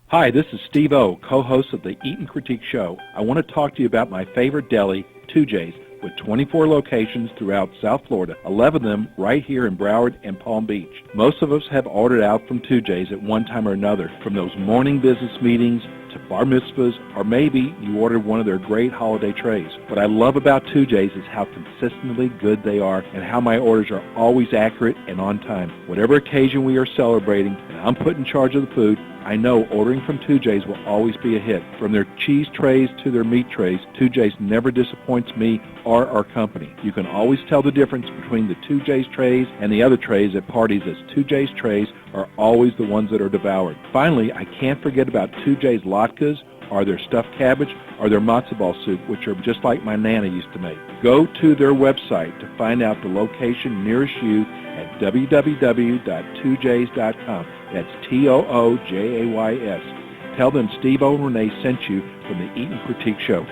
[SPEAKER 11] Hi, this is Steve O, co-host of the Eat and Critique Show. I want to talk to you about my favorite deli, 2J's, with 24 locations throughout South Florida, 11 of them right here in Broward and Palm Beach. Most of us have ordered out from 2J's at one time or another, from those morning business meetings to bar mitzvahs, or maybe you ordered one of their great holiday trays. What I love about 2J's is how consistently good they are and how my orders are always accurate and on time. Whatever occasion we are celebrating and I'm put in charge of the food, I know ordering from 2J's will always be a hit. From their cheese trays to their meat trays, 2J's never disappoints me or our company. You can always tell the difference between the 2J's trays and the other trays at parties, as 2J's trays are always the ones that are devoured. Finally, I can't forget about 2J's latkes, or their stuffed cabbage, or their matzo ball soup, which are just like my Nana used to make. Go to their website to find out the location nearest you at www.2js.com. That's TOOJAYS. Tell them Steve O and Renee sent you from the Eat and Critique Show.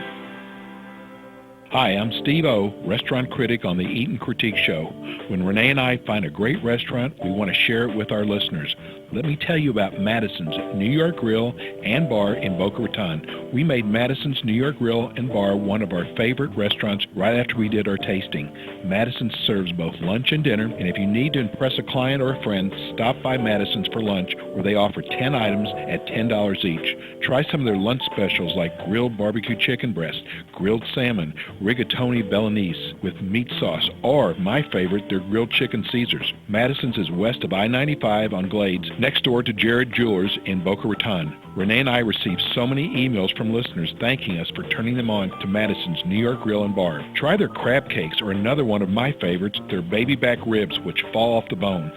[SPEAKER 12] Hi, I'm Steve O, restaurant critic on the Eat and Critique Show. When Renee and I find a great restaurant, we want to share it with our listeners. Let me tell you about Madison's New York Grill and Bar in Boca Raton. We made Madison's New York Grill and Bar one of our favorite restaurants right after we did our tasting. Madison serves both lunch and dinner, and if you need to impress a client or a friend, stop by Madison's for lunch, where they offer 10 items at $10 each. Try some of their lunch specials like grilled barbecue chicken breast, grilled salmon, rigatoni Bolognese with meat sauce, or, my favorite, their grilled chicken Caesars. Madison's is west of I-95 on Glades, next door to Jared Jewelers in Boca Raton. Renee and I received so many emails from listeners thanking us for turning them on to Madison's New York Grill and Bar. Try their crab cakes, or another one of my favorites, their baby back ribs, which fall off the bone.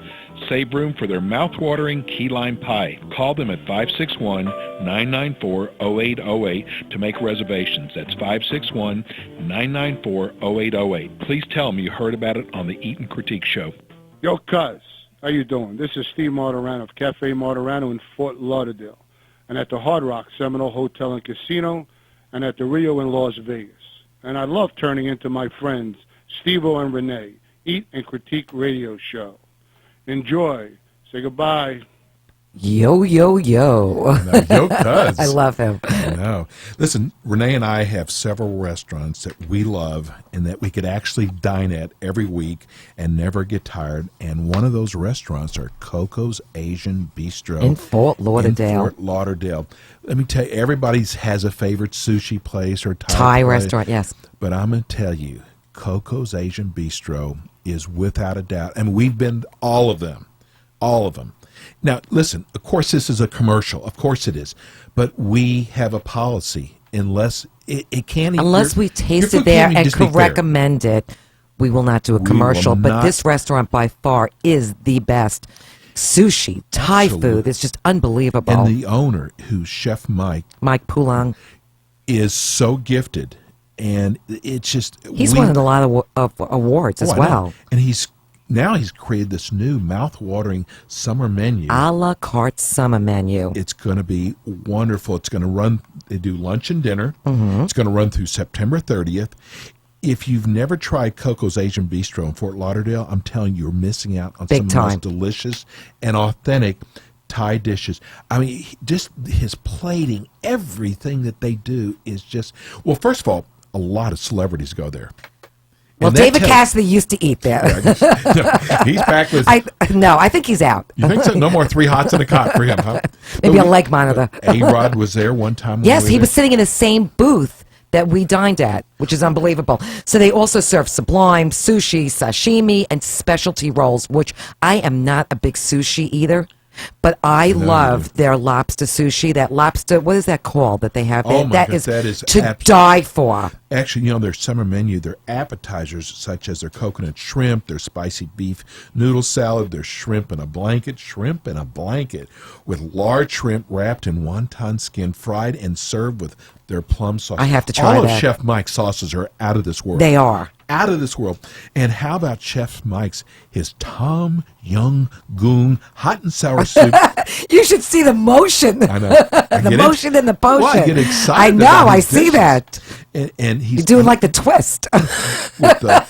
[SPEAKER 12] Save room for their mouth-watering key lime pie. Call them at 561-994-0808 to make reservations. That's 561-994-0808. Please tell them you heard about it on the Eat and Critique Show.
[SPEAKER 13] Yo, cuz, how you doing? This is Steve Martirano of Cafe Martirano in Fort Lauderdale, and at the Hard Rock Seminole Hotel and Casino, and at the Rio in Las Vegas. And I love turning into my friends Steve-O and Renee, Eat and Critique Radio Show. Enjoy. Say goodbye.
[SPEAKER 6] Yo.
[SPEAKER 5] Yo, cuz.
[SPEAKER 6] I love him.
[SPEAKER 5] I know. Listen, Renee and I have several restaurants that we love and that we could actually dine at every week and never get tired. And one of those restaurants are Coco's Asian Bistro.
[SPEAKER 6] In Fort Lauderdale.
[SPEAKER 5] Let me tell you, everybody has a favorite sushi place or
[SPEAKER 6] Thai
[SPEAKER 5] place.
[SPEAKER 6] restaurant, yes.
[SPEAKER 5] But I'm going to tell you, Coco's Asian Bistro is without a doubt. And we've been to all of them. All of them. Now, listen, of course this is a commercial. Of course it is. But we have a policy. Unless it can't...
[SPEAKER 6] Unless we taste it there and could recommend it, we will not do a commercial. But this restaurant by far is the best. Sushi, Thai food, it's just unbelievable.
[SPEAKER 5] And the owner, who's Chef Mike
[SPEAKER 6] Pulang,
[SPEAKER 5] is so gifted. And it's just...
[SPEAKER 6] He's won a lot of awards as well.
[SPEAKER 5] And he's created this new mouth-watering summer menu.
[SPEAKER 6] A la carte summer menu.
[SPEAKER 5] It's going to be wonderful. It's going to run... They do lunch and dinner.
[SPEAKER 6] Mm-hmm.
[SPEAKER 5] It's going to run through September 30th. If you've never tried Coco's Asian Bistro in Fort Lauderdale, I'm telling you, you're missing out on some of the most delicious and authentic Thai dishes. I mean, just his plating, everything that they do is just... Well, first of all, a lot of celebrities go there.
[SPEAKER 6] Well, David Cassidy used to eat there.
[SPEAKER 5] He's back with...
[SPEAKER 6] I think he's out.
[SPEAKER 5] You think so? No more 3 hots in a cot for him, huh?
[SPEAKER 6] Maybe a leg monitor.
[SPEAKER 5] A-Rod was there one time.
[SPEAKER 6] Yes, he was sitting in the same booth that we dined at, which is unbelievable. So they also serve sublime, sushi, sashimi, and specialty rolls, which I am not a big sushi either. But I
[SPEAKER 5] No, you
[SPEAKER 6] love their lobster sushi. That lobster, what is that called that they have?
[SPEAKER 5] Oh, my
[SPEAKER 6] that
[SPEAKER 5] God,
[SPEAKER 6] is
[SPEAKER 5] that is
[SPEAKER 6] to die for.
[SPEAKER 5] Actually, their summer menu, their appetizers, such as their coconut shrimp, their spicy beef noodle salad, their shrimp in a blanket, with large shrimp wrapped in wonton skin, fried and served with their plum sauce.
[SPEAKER 6] I have to try
[SPEAKER 5] All
[SPEAKER 6] that.
[SPEAKER 5] of Chef Mike's sauces are out of this world.
[SPEAKER 6] They are.
[SPEAKER 5] Out of this world. And how about Chef Mike's, his Tom Yum Goong hot and sour soup?
[SPEAKER 6] You should see the motion.
[SPEAKER 5] I know. I
[SPEAKER 6] The
[SPEAKER 5] get
[SPEAKER 6] motion and the potion.
[SPEAKER 5] Well, I get excited.
[SPEAKER 6] I know.
[SPEAKER 5] about
[SPEAKER 6] I
[SPEAKER 5] his
[SPEAKER 6] see
[SPEAKER 5] dishes.
[SPEAKER 6] that.
[SPEAKER 5] And he's
[SPEAKER 6] You're doing like the twist.
[SPEAKER 5] with the,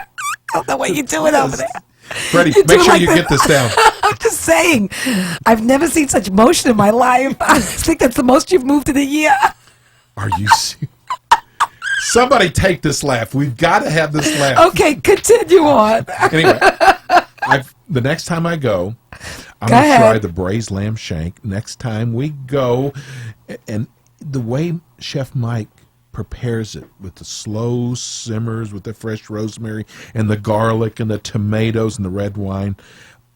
[SPEAKER 6] I don't know what you're doing over there.
[SPEAKER 5] Freddie,
[SPEAKER 6] You're
[SPEAKER 5] make
[SPEAKER 6] doing
[SPEAKER 5] sure
[SPEAKER 6] like
[SPEAKER 5] you
[SPEAKER 6] the-
[SPEAKER 5] get this down.
[SPEAKER 6] I'm just saying, I've never seen such motion in my life. I think that's the most you've moved in a year.
[SPEAKER 5] Are you serious? Somebody take this laugh. We've got to have this laugh.
[SPEAKER 6] Okay, continue on.
[SPEAKER 5] Anyway, the next time I go, I'm
[SPEAKER 6] Go
[SPEAKER 5] going to try
[SPEAKER 6] ahead.
[SPEAKER 5] the braised lamb shank. Next time we go, and the way Chef Mike prepares it with the slow simmers with the fresh rosemary and the garlic and the tomatoes and the red wine,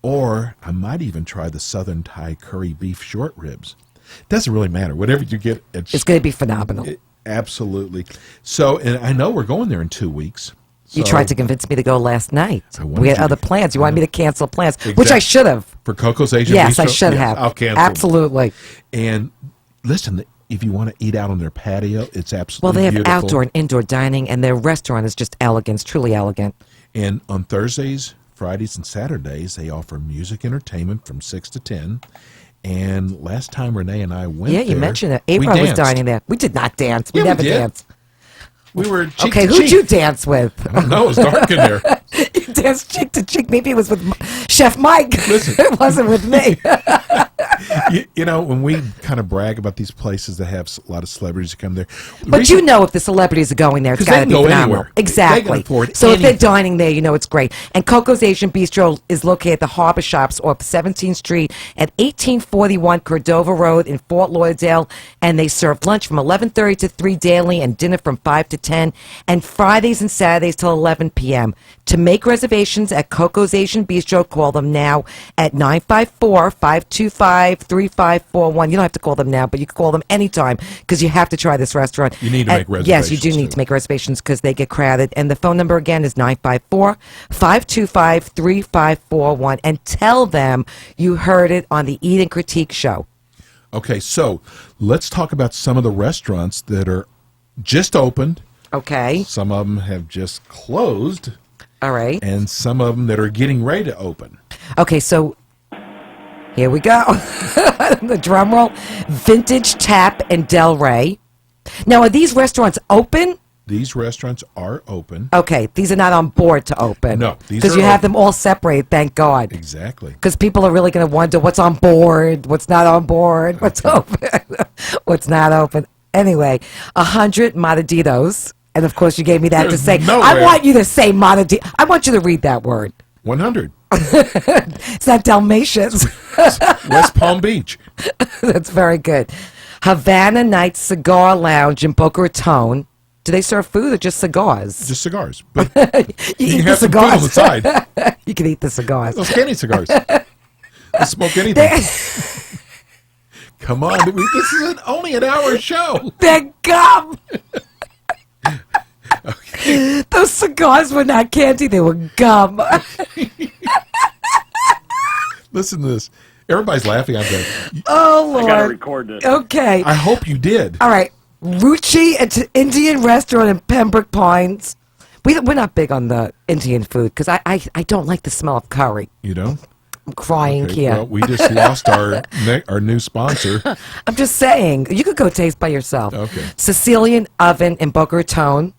[SPEAKER 5] or I might even try the Southern Thai curry beef short ribs. Doesn't really matter. Whatever you get,
[SPEAKER 6] It's going to be phenomenal.
[SPEAKER 5] Absolutely. So, and I know we're going there in 2 weeks.
[SPEAKER 6] You
[SPEAKER 5] So-
[SPEAKER 6] tried to convince me to go last night.
[SPEAKER 5] wanted
[SPEAKER 6] We had
[SPEAKER 5] you to-
[SPEAKER 6] other plans. You wanted me to cancel plans, which
[SPEAKER 5] Exactly.
[SPEAKER 6] I should have.
[SPEAKER 5] For Coco's Asian
[SPEAKER 6] Yes, I
[SPEAKER 5] Bistro?
[SPEAKER 6] should
[SPEAKER 5] Yes,
[SPEAKER 6] have.
[SPEAKER 5] I'll cancel.
[SPEAKER 6] Absolutely.
[SPEAKER 5] And listen, if you want to eat out on their patio, it's absolutely
[SPEAKER 6] Well, they have
[SPEAKER 5] beautiful.
[SPEAKER 6] outdoor and indoor dining, and their restaurant is just elegant. It's truly elegant.
[SPEAKER 5] And on Thursdays, Fridays, and Saturdays, they offer music entertainment from 6 to 10. And last time Renee and I went
[SPEAKER 6] Yeah, you
[SPEAKER 5] there,
[SPEAKER 6] mentioned it.
[SPEAKER 5] we
[SPEAKER 6] April was
[SPEAKER 5] danced.
[SPEAKER 6] dining there. We did not dance. We
[SPEAKER 5] Yeah, we
[SPEAKER 6] never
[SPEAKER 5] did.
[SPEAKER 6] danced.
[SPEAKER 5] We were cheek
[SPEAKER 6] Okay,
[SPEAKER 5] to
[SPEAKER 6] who'd
[SPEAKER 5] cheek.
[SPEAKER 6] you dance with?
[SPEAKER 5] I don't know. It was dark in there.
[SPEAKER 6] You danced cheek to cheek. Maybe it was with Chef Mike. It wasn't with me.
[SPEAKER 5] When we kind of brag about these places that have a lot of celebrities that come there. the
[SPEAKER 6] But
[SPEAKER 5] reason-
[SPEAKER 6] you know if the celebrities are going there, it's
[SPEAKER 5] 'Cause
[SPEAKER 6] got
[SPEAKER 5] they
[SPEAKER 6] to
[SPEAKER 5] can
[SPEAKER 6] be
[SPEAKER 5] go
[SPEAKER 6] phenomenal.
[SPEAKER 5] anywhere. They can
[SPEAKER 6] Exactly.
[SPEAKER 5] afford
[SPEAKER 6] So if they're
[SPEAKER 5] anything.
[SPEAKER 6] dining there, you know it's great. And Coco's Asian Bistro is located at the Harbor Shops off 17th Street at 1841 Cordova Road in Fort Lauderdale. And they serve lunch from 11:30 to 3 daily and dinner from 5 to 10. And Fridays and Saturdays till 11 p.m. To make reservations at Coco's Asian Bistro, call them now at 954-525-3541. You don't have to call them now, but you can call them anytime because you have to try this restaurant.
[SPEAKER 5] You need to
[SPEAKER 6] And
[SPEAKER 5] make
[SPEAKER 6] yes, you do
[SPEAKER 5] reservations,
[SPEAKER 6] need to make reservations because they get crowded. And the phone number again is 954-525-3541. And tell them you heard it on the Eat and Critique show.
[SPEAKER 5] Okay, so let's talk about some of the restaurants that are just opened.
[SPEAKER 6] Okay.
[SPEAKER 5] Some of them have just closed.
[SPEAKER 6] All right.
[SPEAKER 5] And some of them that are getting ready to open.
[SPEAKER 6] Okay, so here we go. The drum roll. Vintage Tap and Del Rey. Now, are these restaurants open?
[SPEAKER 5] These restaurants are open.
[SPEAKER 6] Okay, these are not on board to open.
[SPEAKER 5] No, these
[SPEAKER 6] because
[SPEAKER 5] are
[SPEAKER 6] you have
[SPEAKER 5] open.
[SPEAKER 6] them all separated. Thank God.
[SPEAKER 5] Exactly.
[SPEAKER 6] Because people are really going to wonder what's on board, what's not on board, what's open, what's not open. Anyway, 100 Mataditos. And of course, you gave me that to
[SPEAKER 5] There's
[SPEAKER 6] say.
[SPEAKER 5] no
[SPEAKER 6] I
[SPEAKER 5] way.
[SPEAKER 6] want you to say Matadito. I want you to read that word.
[SPEAKER 5] 100.
[SPEAKER 6] It's not Dalmatians.
[SPEAKER 5] West Palm Beach.
[SPEAKER 6] That's very good. Havana Nights Cigar Lounge in Boca Raton. Do they serve food or just cigars?
[SPEAKER 5] Just cigars. But
[SPEAKER 6] you
[SPEAKER 5] you
[SPEAKER 6] eat
[SPEAKER 5] can
[SPEAKER 6] the
[SPEAKER 5] have some food on the
[SPEAKER 6] cigars.
[SPEAKER 5] side.
[SPEAKER 6] You can eat the cigars.
[SPEAKER 5] Those candy cigars. They'll smoke anything. Come on. This is only an hour show.
[SPEAKER 6] They're gum. Those cigars were not candy, they were gum.
[SPEAKER 5] Listen to this. Everybody's laughing out there.
[SPEAKER 6] Oh, Lord.
[SPEAKER 2] I gotta record this.
[SPEAKER 6] Okay.
[SPEAKER 5] I hope you did.
[SPEAKER 6] All right. Ruchi, it's an Indian restaurant in Pembroke Pines. We're not big on the Indian food because I don't like the smell of curry.
[SPEAKER 5] You don't?
[SPEAKER 6] I'm crying
[SPEAKER 5] Okay,
[SPEAKER 6] here.
[SPEAKER 5] well, we just lost our new sponsor.
[SPEAKER 6] I'm just saying. You could go taste by yourself.
[SPEAKER 5] Okay.
[SPEAKER 6] Sicilian Oven in Boca Raton.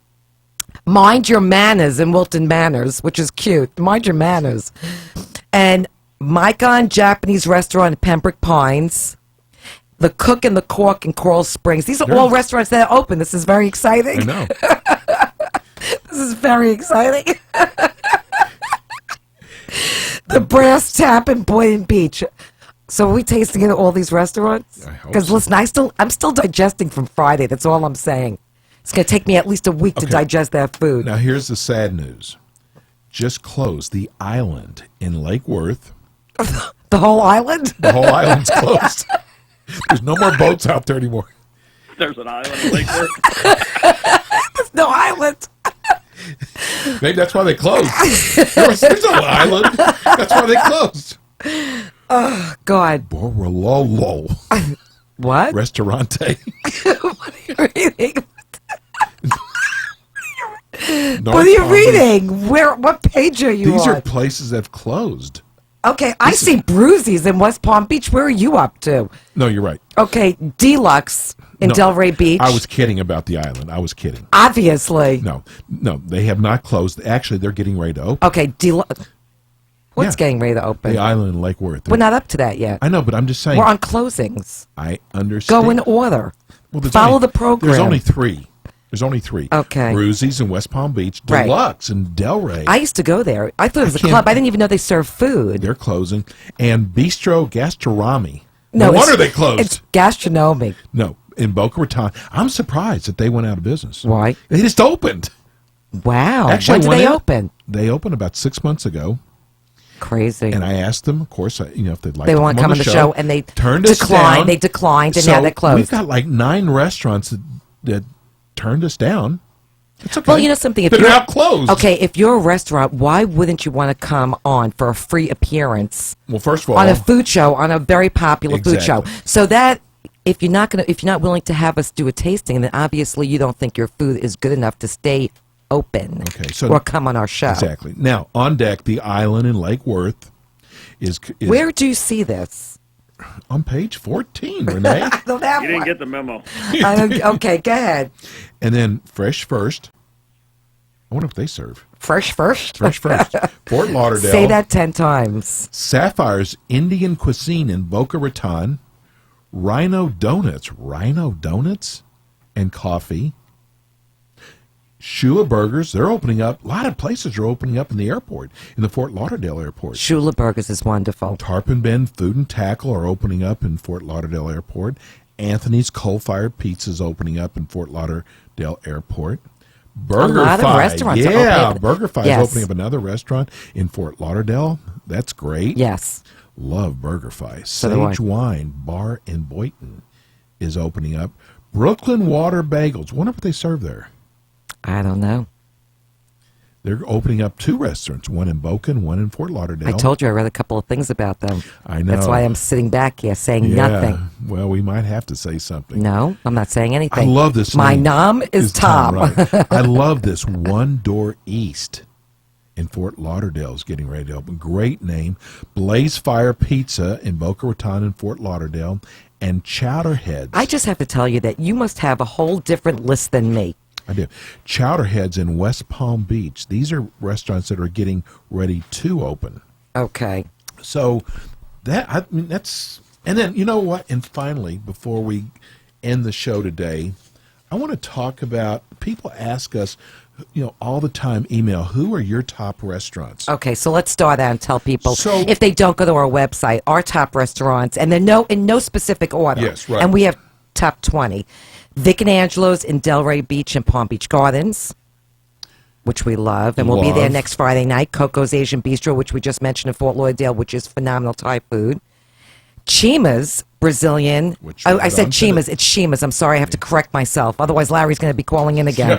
[SPEAKER 6] Mind Your Manners in Wilton Manors, which is cute. Mind Your Manners. And Maikon Japanese Restaurant in Pembroke Pines. The Cook and the Cork in Coral Springs. These are all restaurants that are open. This is very exciting.
[SPEAKER 5] I know.
[SPEAKER 6] This is very exciting. The Brass Tap in Boynton Beach. So are we tasting it at all these restaurants?
[SPEAKER 5] I hope
[SPEAKER 6] Because
[SPEAKER 5] so.
[SPEAKER 6] listen, I'm still digesting from Friday. That's all I'm saying. It's going to take me at least a week to
[SPEAKER 5] Okay.
[SPEAKER 6] digest that food.
[SPEAKER 5] Now, here's the sad news. Just closed the Island in Lake Worth.
[SPEAKER 6] The whole island?
[SPEAKER 5] The whole island's closed. There's no more boats out there anymore.
[SPEAKER 14] There's an island in Lake Worth.
[SPEAKER 6] There's no island.
[SPEAKER 5] Maybe that's why they closed. There's no island. That's why they closed.
[SPEAKER 6] Oh, God.
[SPEAKER 5] Borrololo.
[SPEAKER 6] What?
[SPEAKER 5] Restaurante.
[SPEAKER 6] What are you reading?
[SPEAKER 5] North
[SPEAKER 6] What are you
[SPEAKER 5] Palm Beach.
[SPEAKER 6] reading? What page are you
[SPEAKER 5] These
[SPEAKER 6] on?
[SPEAKER 5] are places that have closed.
[SPEAKER 6] Okay, I see Bruises in West Palm Beach. Where are you up to?
[SPEAKER 5] No, you're right.
[SPEAKER 6] Okay, Deluxe in
[SPEAKER 5] No,
[SPEAKER 6] Delray Beach.
[SPEAKER 5] I was kidding about the island. I was kidding.
[SPEAKER 6] Obviously.
[SPEAKER 5] No, they have not closed. Actually, they're getting ready to open.
[SPEAKER 6] Okay, Deluxe. What's
[SPEAKER 5] Yeah.
[SPEAKER 6] getting ready to open?
[SPEAKER 5] The island in Lake Worth.
[SPEAKER 6] We're not up to that yet.
[SPEAKER 5] I know, but I'm just saying.
[SPEAKER 6] We're on closings.
[SPEAKER 5] I understand.
[SPEAKER 6] Go in order.
[SPEAKER 5] Well, there's
[SPEAKER 6] Follow
[SPEAKER 5] only-
[SPEAKER 6] the program.
[SPEAKER 5] There's only three.
[SPEAKER 6] Okay.
[SPEAKER 5] Bruises in West Palm Beach,
[SPEAKER 6] Right.
[SPEAKER 5] Deluxe in Delray.
[SPEAKER 6] I used to go there. I thought it was a
[SPEAKER 5] can't-
[SPEAKER 6] club. I didn't even know they served food.
[SPEAKER 5] They're closing. And Bistro Gastronomy.
[SPEAKER 6] No,
[SPEAKER 5] No wonder
[SPEAKER 6] it's-
[SPEAKER 5] they closed.
[SPEAKER 6] It's gastronomy.
[SPEAKER 5] No, in Boca Raton. I'm surprised that they went out of business.
[SPEAKER 6] Why?
[SPEAKER 5] They just opened.
[SPEAKER 6] Wow.
[SPEAKER 5] Actually,
[SPEAKER 6] when did
[SPEAKER 5] went
[SPEAKER 6] they
[SPEAKER 5] in-
[SPEAKER 6] open?
[SPEAKER 5] They opened about 6 months ago.
[SPEAKER 6] Crazy.
[SPEAKER 5] And I asked them, of course, if they'd like
[SPEAKER 6] They
[SPEAKER 5] to
[SPEAKER 6] want to come on the show, and they
[SPEAKER 5] turned us
[SPEAKER 6] declined.
[SPEAKER 5] down.
[SPEAKER 6] They declined, and
[SPEAKER 5] So
[SPEAKER 6] now they're closed.
[SPEAKER 5] We've got like 9 restaurants that turned us down. It's okay.
[SPEAKER 6] Well, you know something. If
[SPEAKER 5] They're
[SPEAKER 6] you're
[SPEAKER 5] now closed.
[SPEAKER 6] Okay, if you're a restaurant, why wouldn't you want to come on for a free appearance?
[SPEAKER 5] Well, first of all,
[SPEAKER 6] on a food show, on a very popular food show.
[SPEAKER 5] Exactly.
[SPEAKER 6] So that if you're not willing to have us do a tasting, then obviously you don't think your food is good enough to stay open.
[SPEAKER 5] Okay, so
[SPEAKER 6] or come on our show.
[SPEAKER 5] Exactly. Now on deck, the island in Lake Worth is
[SPEAKER 6] Where do you see this?
[SPEAKER 5] on page 14, Renee.
[SPEAKER 6] I don't have
[SPEAKER 14] You didn't
[SPEAKER 6] one.
[SPEAKER 14] get the memo.
[SPEAKER 6] Okay, go ahead.
[SPEAKER 5] And then Fresh First. I wonder if they serve.
[SPEAKER 6] Fresh First?
[SPEAKER 5] Fresh First. Fort Lauderdale.
[SPEAKER 6] Say that 10 times.
[SPEAKER 5] Sapphire's Indian Cuisine in Boca Raton. Rhino Donuts and coffee. Shula Burgers, they're opening up. A lot of places are opening up in the airport, in the Fort Lauderdale airport.
[SPEAKER 6] Shula Burgers is wonderful.
[SPEAKER 5] Tarpon Bend Food and Tackle are opening up in Fort Lauderdale Airport. Anthony's Coal Fired Pizza is opening up in Fort Lauderdale Airport. BurgerFi,
[SPEAKER 6] lot of restaurants are
[SPEAKER 5] yeah,
[SPEAKER 6] opening.
[SPEAKER 5] BurgerFi
[SPEAKER 6] Yes.
[SPEAKER 5] is opening up another restaurant in Fort Lauderdale. That's great.
[SPEAKER 6] Yes.
[SPEAKER 5] Love BurgerFi.
[SPEAKER 6] So do I.
[SPEAKER 5] Sage Wine Bar in Boynton is opening up. Brooklyn Water Bagels. Wonder what they serve there.
[SPEAKER 6] I don't know.
[SPEAKER 5] They're opening up 2 restaurants, one in Boca and one in Fort Lauderdale.
[SPEAKER 6] I told you I read a couple of things about them.
[SPEAKER 5] I know.
[SPEAKER 6] That's why I'm sitting back here saying
[SPEAKER 5] Yeah.
[SPEAKER 6] nothing.
[SPEAKER 5] Well, we might have to say something.
[SPEAKER 6] No, I'm not saying anything.
[SPEAKER 5] I love this.
[SPEAKER 6] My
[SPEAKER 5] name.
[SPEAKER 6] nom is Tom.
[SPEAKER 5] Right. I love this. One Door East in Fort Lauderdale is getting ready to open. Great name. Blaze Fire Pizza in Boca Raton and Fort Lauderdale. And Chowderheads.
[SPEAKER 6] I just have to tell you that you must have a whole different list than me.
[SPEAKER 5] I do. Chowderheads in West Palm Beach. These are restaurants that are getting ready to open.
[SPEAKER 6] Okay.
[SPEAKER 5] So that's, and then you know what? And finally, before we end the show today, I want to talk about, people ask us, all the time, email, who are your top restaurants?
[SPEAKER 6] Okay, so let's start out and tell people,
[SPEAKER 5] So-
[SPEAKER 6] if they don't go to our website, our top restaurants, and they're in no specific order.
[SPEAKER 5] Yes, right.
[SPEAKER 6] And we have top 20. Vic and Angelo's in Delray Beach and Palm Beach Gardens, which we love. And we'll be there
[SPEAKER 5] Love.
[SPEAKER 6] next Friday night. Coco's Asian Bistro, which we just mentioned in Fort Lauderdale, which is phenomenal Thai food. Chima's Brazilian.
[SPEAKER 5] Which
[SPEAKER 6] Oh,
[SPEAKER 5] we're
[SPEAKER 6] I said
[SPEAKER 5] on to
[SPEAKER 6] Chima's. It's Chima's. I'm sorry. I have to correct myself. Otherwise, Larry's going to be calling in again.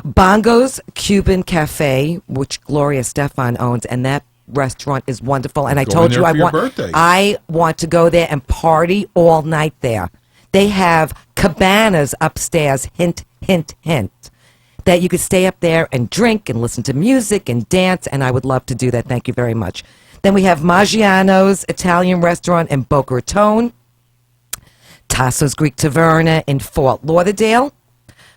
[SPEAKER 6] Bongo's Cuban Cafe, which Gloria Stefan owns, and that restaurant is wonderful. And I
[SPEAKER 5] Go
[SPEAKER 6] told
[SPEAKER 5] in
[SPEAKER 6] you
[SPEAKER 5] there for your birthday.
[SPEAKER 6] I want to go there and party all night there. They have cabanas upstairs, hint, hint, hint, that you could stay up there and drink and listen to music and dance, and I would love to do that. Thank you very much. Then we have Maggiano's Italian Restaurant in Boca Raton, Tasso's Greek Taverna in Fort Lauderdale,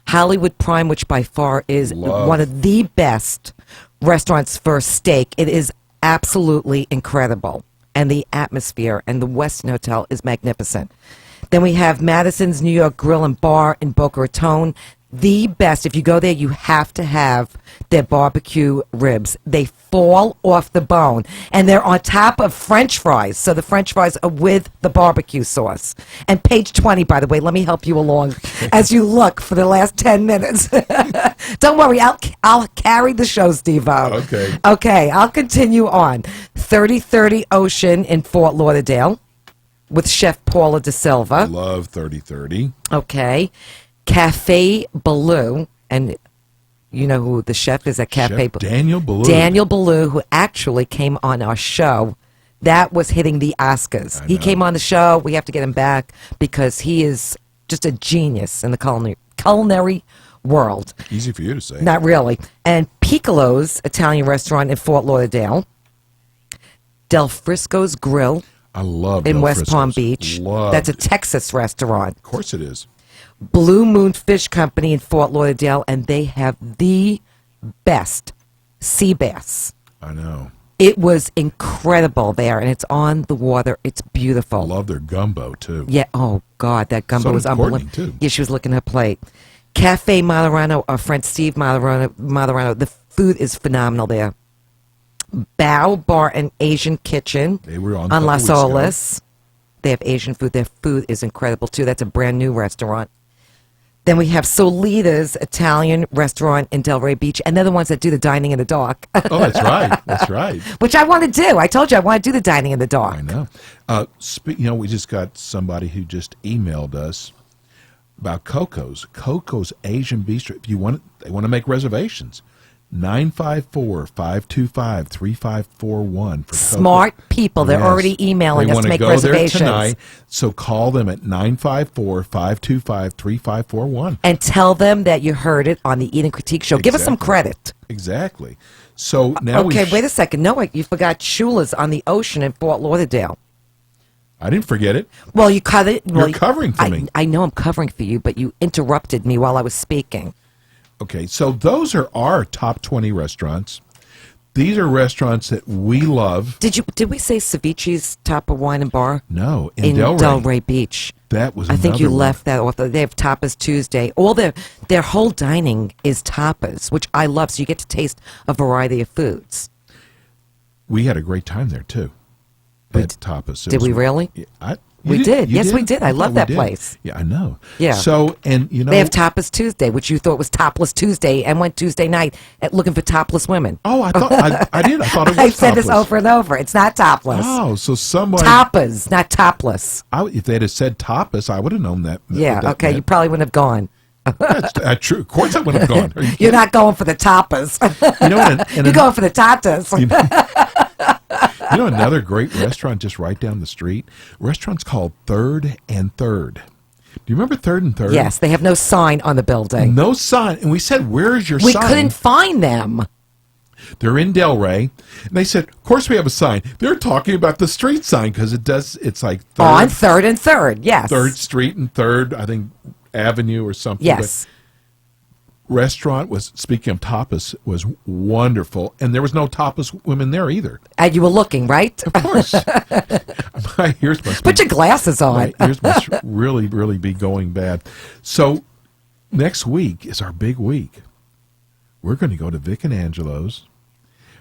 [SPEAKER 6] Hollywood Prime, which by far is
[SPEAKER 5] Love.
[SPEAKER 6] one of the best restaurants for steak. It is absolutely incredible. And the atmosphere and the Westin Hotel is magnificent. Then we have Madison's New York Grill and Bar in Boca Raton, the best. If you go there, you have to have their barbecue ribs. They fall off the bone, and they're on top of French fries. So the French fries are with the barbecue sauce. And page 20, by the way, let me help you along as you look for the last 10 minutes. Don't worry, I'll carry the show, Steve-O.
[SPEAKER 5] Okay.
[SPEAKER 6] Okay, I'll continue on. 3030 Ocean in Fort Lauderdale with Chef Paula De Silva.
[SPEAKER 5] Love 3030.
[SPEAKER 6] Okay. Cafe Ballou, and you know who the chef is at Cafe
[SPEAKER 5] Chef Daniel Ballou.
[SPEAKER 6] Daniel Ballou, who actually came on our show. That was hitting the Oscars. He came on the show. We have to get him back because he is just a genius in the culinary world.
[SPEAKER 5] Easy for you to say.
[SPEAKER 6] Not really. And Piccolo's Italian restaurant in Fort Lauderdale. Del Frisco's Grill.
[SPEAKER 5] I love
[SPEAKER 6] in
[SPEAKER 5] Del
[SPEAKER 6] West
[SPEAKER 5] Frisco's.
[SPEAKER 6] Palm Beach.
[SPEAKER 5] Love
[SPEAKER 6] That's a
[SPEAKER 5] it.
[SPEAKER 6] Texas restaurant.
[SPEAKER 5] Of course it is.
[SPEAKER 6] Blue Moon Fish Company in Fort Lauderdale, and they have the best sea bass.
[SPEAKER 5] I know.
[SPEAKER 6] It was incredible there, and it's on the water. It's beautiful.
[SPEAKER 5] I love their gumbo, too.
[SPEAKER 6] Yeah. Oh, God, that gumbo
[SPEAKER 5] So
[SPEAKER 6] was
[SPEAKER 5] did Courtney,
[SPEAKER 6] unbelievable.
[SPEAKER 5] too.
[SPEAKER 6] Yeah, she was looking at her plate. Cafe Moderano, our friend Steve Moderano. The food is phenomenal there. Bao Bar and Asian Kitchen
[SPEAKER 5] They were on a couple
[SPEAKER 6] Las
[SPEAKER 5] weeks ago.
[SPEAKER 6] Olas. They have Asian food. Their food is incredible, too. That's a brand new restaurant. Then we have Solita's Italian restaurant in Delray Beach, and they're the ones that do the dining in the dark.
[SPEAKER 5] Oh, that's right. That's right.
[SPEAKER 6] Which I want to do. I told you I want to do the dining in the dark.
[SPEAKER 5] I know. We just got somebody who just emailed us about Coco's. Coco's Asian Bistro. If you want, they want to make reservations. 954-525-3541 for Coco.
[SPEAKER 6] Smart people. They're already emailing
[SPEAKER 5] They
[SPEAKER 6] us
[SPEAKER 5] want
[SPEAKER 6] to make
[SPEAKER 5] go
[SPEAKER 6] reservations.
[SPEAKER 5] There tonight, so call them at 954-525-3541.
[SPEAKER 6] And tell them that you heard it on the Eat and Critique Show. Give us some credit.
[SPEAKER 5] Exactly. So now
[SPEAKER 6] Okay, wait a second. No, you forgot Shula's on the ocean in Fort Lauderdale.
[SPEAKER 5] I didn't forget it.
[SPEAKER 6] Well, you cut it. Well,
[SPEAKER 5] You're covering for me.
[SPEAKER 6] I know I'm covering for you, but you interrupted me while I was speaking.
[SPEAKER 5] Okay, so those are our top 20 restaurants. These are restaurants that we love.
[SPEAKER 6] Did we say Ceviche's Top of Wine and Bar?
[SPEAKER 5] No, in
[SPEAKER 6] Delray Beach.
[SPEAKER 5] That was
[SPEAKER 6] I think you
[SPEAKER 5] another one.
[SPEAKER 6] left that off. They have Tapas Tuesday. All their whole dining is tapas, which I love. So you get to taste a variety of foods.
[SPEAKER 5] We had a great time there too. At Tapas. It
[SPEAKER 6] Did
[SPEAKER 5] was-
[SPEAKER 6] we really?
[SPEAKER 5] Yeah,
[SPEAKER 6] We did.
[SPEAKER 5] You
[SPEAKER 6] Yes, we did. I love
[SPEAKER 5] we
[SPEAKER 6] that
[SPEAKER 5] did.
[SPEAKER 6] place.
[SPEAKER 5] Yeah, I know.
[SPEAKER 6] Yeah.
[SPEAKER 5] So, and you know,
[SPEAKER 6] They have Tapas Tuesday, which you thought was Topless Tuesday, and went Tuesday night looking for topless women.
[SPEAKER 5] Oh, I thought I did. I thought it was.
[SPEAKER 6] I've said this
[SPEAKER 5] topless.
[SPEAKER 6] over and over. It's not topless.
[SPEAKER 5] Oh, so somebody
[SPEAKER 6] Tapas, not topless.
[SPEAKER 5] If they'd have said tapas, I would have known that.
[SPEAKER 6] Yeah.
[SPEAKER 5] that
[SPEAKER 6] Okay.
[SPEAKER 5] meant.
[SPEAKER 6] You probably wouldn't have gone.
[SPEAKER 5] That's true. Of course, I would have gone. Are you
[SPEAKER 6] You're
[SPEAKER 5] kidding?
[SPEAKER 6] not going for the tapas.
[SPEAKER 5] You know, and
[SPEAKER 6] You're going for the tatas.
[SPEAKER 5] You know another great restaurant just right down the street? A restaurant's called Third and Third. Do you remember Third and Third?
[SPEAKER 6] Yes, they have no sign on the building.
[SPEAKER 5] No sign. And we said, where's your
[SPEAKER 6] We
[SPEAKER 5] sign?
[SPEAKER 6] couldn't find them.
[SPEAKER 5] They're in Delray. And they said, of course we have a sign. They're talking about the street sign because it's like Third,
[SPEAKER 6] On Third and Third, yes.
[SPEAKER 5] 3rd Street and 3rd, I think, Avenue or something.
[SPEAKER 6] Yes.
[SPEAKER 5] But restaurant was, speaking of tapas, was wonderful. And there was no tapas women there either.
[SPEAKER 6] And you were looking, right?
[SPEAKER 5] Of course. My ears must
[SPEAKER 6] Put your glasses on.
[SPEAKER 5] My ears must really, really be going bad. So next week is our big week. We're going to go to Vic and Angelo's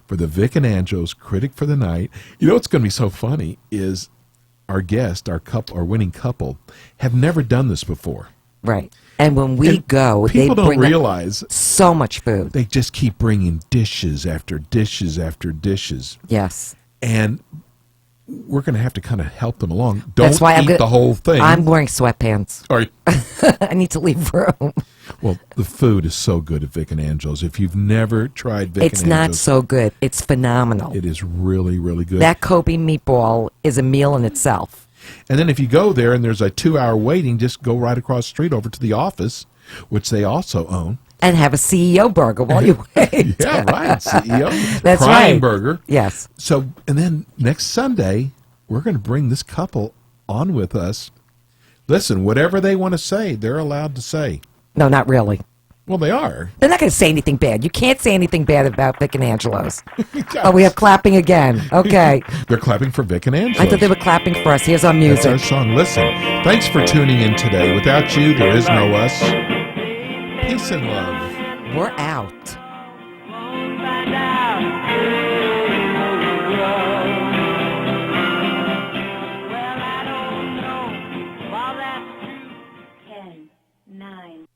[SPEAKER 5] for the Vic and Angelo's Critic for the Night. You know what's going to be so funny is our guest, our winning couple, have never done this before.
[SPEAKER 6] Right. And when we go, they
[SPEAKER 5] People don't
[SPEAKER 6] bring
[SPEAKER 5] realize
[SPEAKER 6] so much food.
[SPEAKER 5] They just keep bringing dishes after dishes after dishes.
[SPEAKER 6] Yes.
[SPEAKER 5] And we're going to have to kind of help them along. Don't
[SPEAKER 6] That's why
[SPEAKER 5] eat the whole thing.
[SPEAKER 6] I'm wearing sweatpants.
[SPEAKER 5] Are you?
[SPEAKER 6] I need to leave room.
[SPEAKER 5] Well, the food is so good at Vic and Angelo's. If you've never tried Vic
[SPEAKER 6] It's
[SPEAKER 5] and
[SPEAKER 6] not
[SPEAKER 5] Angelo's,
[SPEAKER 6] so good. It's phenomenal.
[SPEAKER 5] it is really, really good.
[SPEAKER 6] That Kobe meatball is a meal in itself.
[SPEAKER 5] And then if you go there and there's a 2-hour waiting, just go right across the street over to the office, which they also own.
[SPEAKER 6] And have a CEO burger while you wait.
[SPEAKER 5] Yeah, right. CEO.
[SPEAKER 6] That's
[SPEAKER 5] Prime
[SPEAKER 6] right.
[SPEAKER 5] Burger.
[SPEAKER 6] Yes.
[SPEAKER 5] So, and then next Sunday, we're going to bring this couple on with us. Listen, whatever they want to say, they're allowed to say.
[SPEAKER 6] No, not really.
[SPEAKER 5] Well, they are.
[SPEAKER 6] They're not going to say anything bad. You can't say anything bad about Vic and Angelo's. Oh, we have clapping again. Okay.
[SPEAKER 5] They're clapping for Vic and Angelo's.
[SPEAKER 6] I thought they were clapping for us. Here's our music.
[SPEAKER 5] That's our song. Listen, thanks for tuning in today. Without you, there is no us. Peace and love.
[SPEAKER 6] We're out.
[SPEAKER 3] Find out. Well, I don't know if all that's true.
[SPEAKER 10] 10, 9.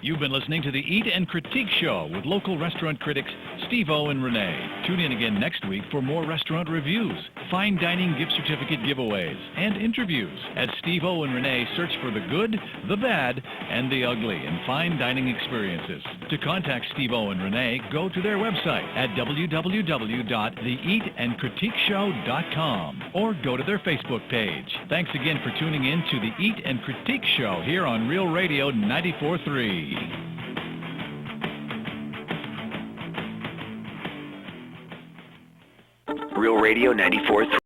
[SPEAKER 4] You've been listening to the Eat and Critique Show with local restaurant critics Steve-O and Renee. Tune in again next week for more restaurant reviews, fine dining gift certificate giveaways, and interviews. As Steve-O and Renee search for the good, the bad, and the ugly in fine dining experiences. To contact Steve-O and Renee, go to their website at www.theeatandcritiqueshow.com or go to their Facebook page. Thanks again for tuning in to the Eat and Critique Show here on Real Radio 94.3.
[SPEAKER 1] Real Radio 94.3.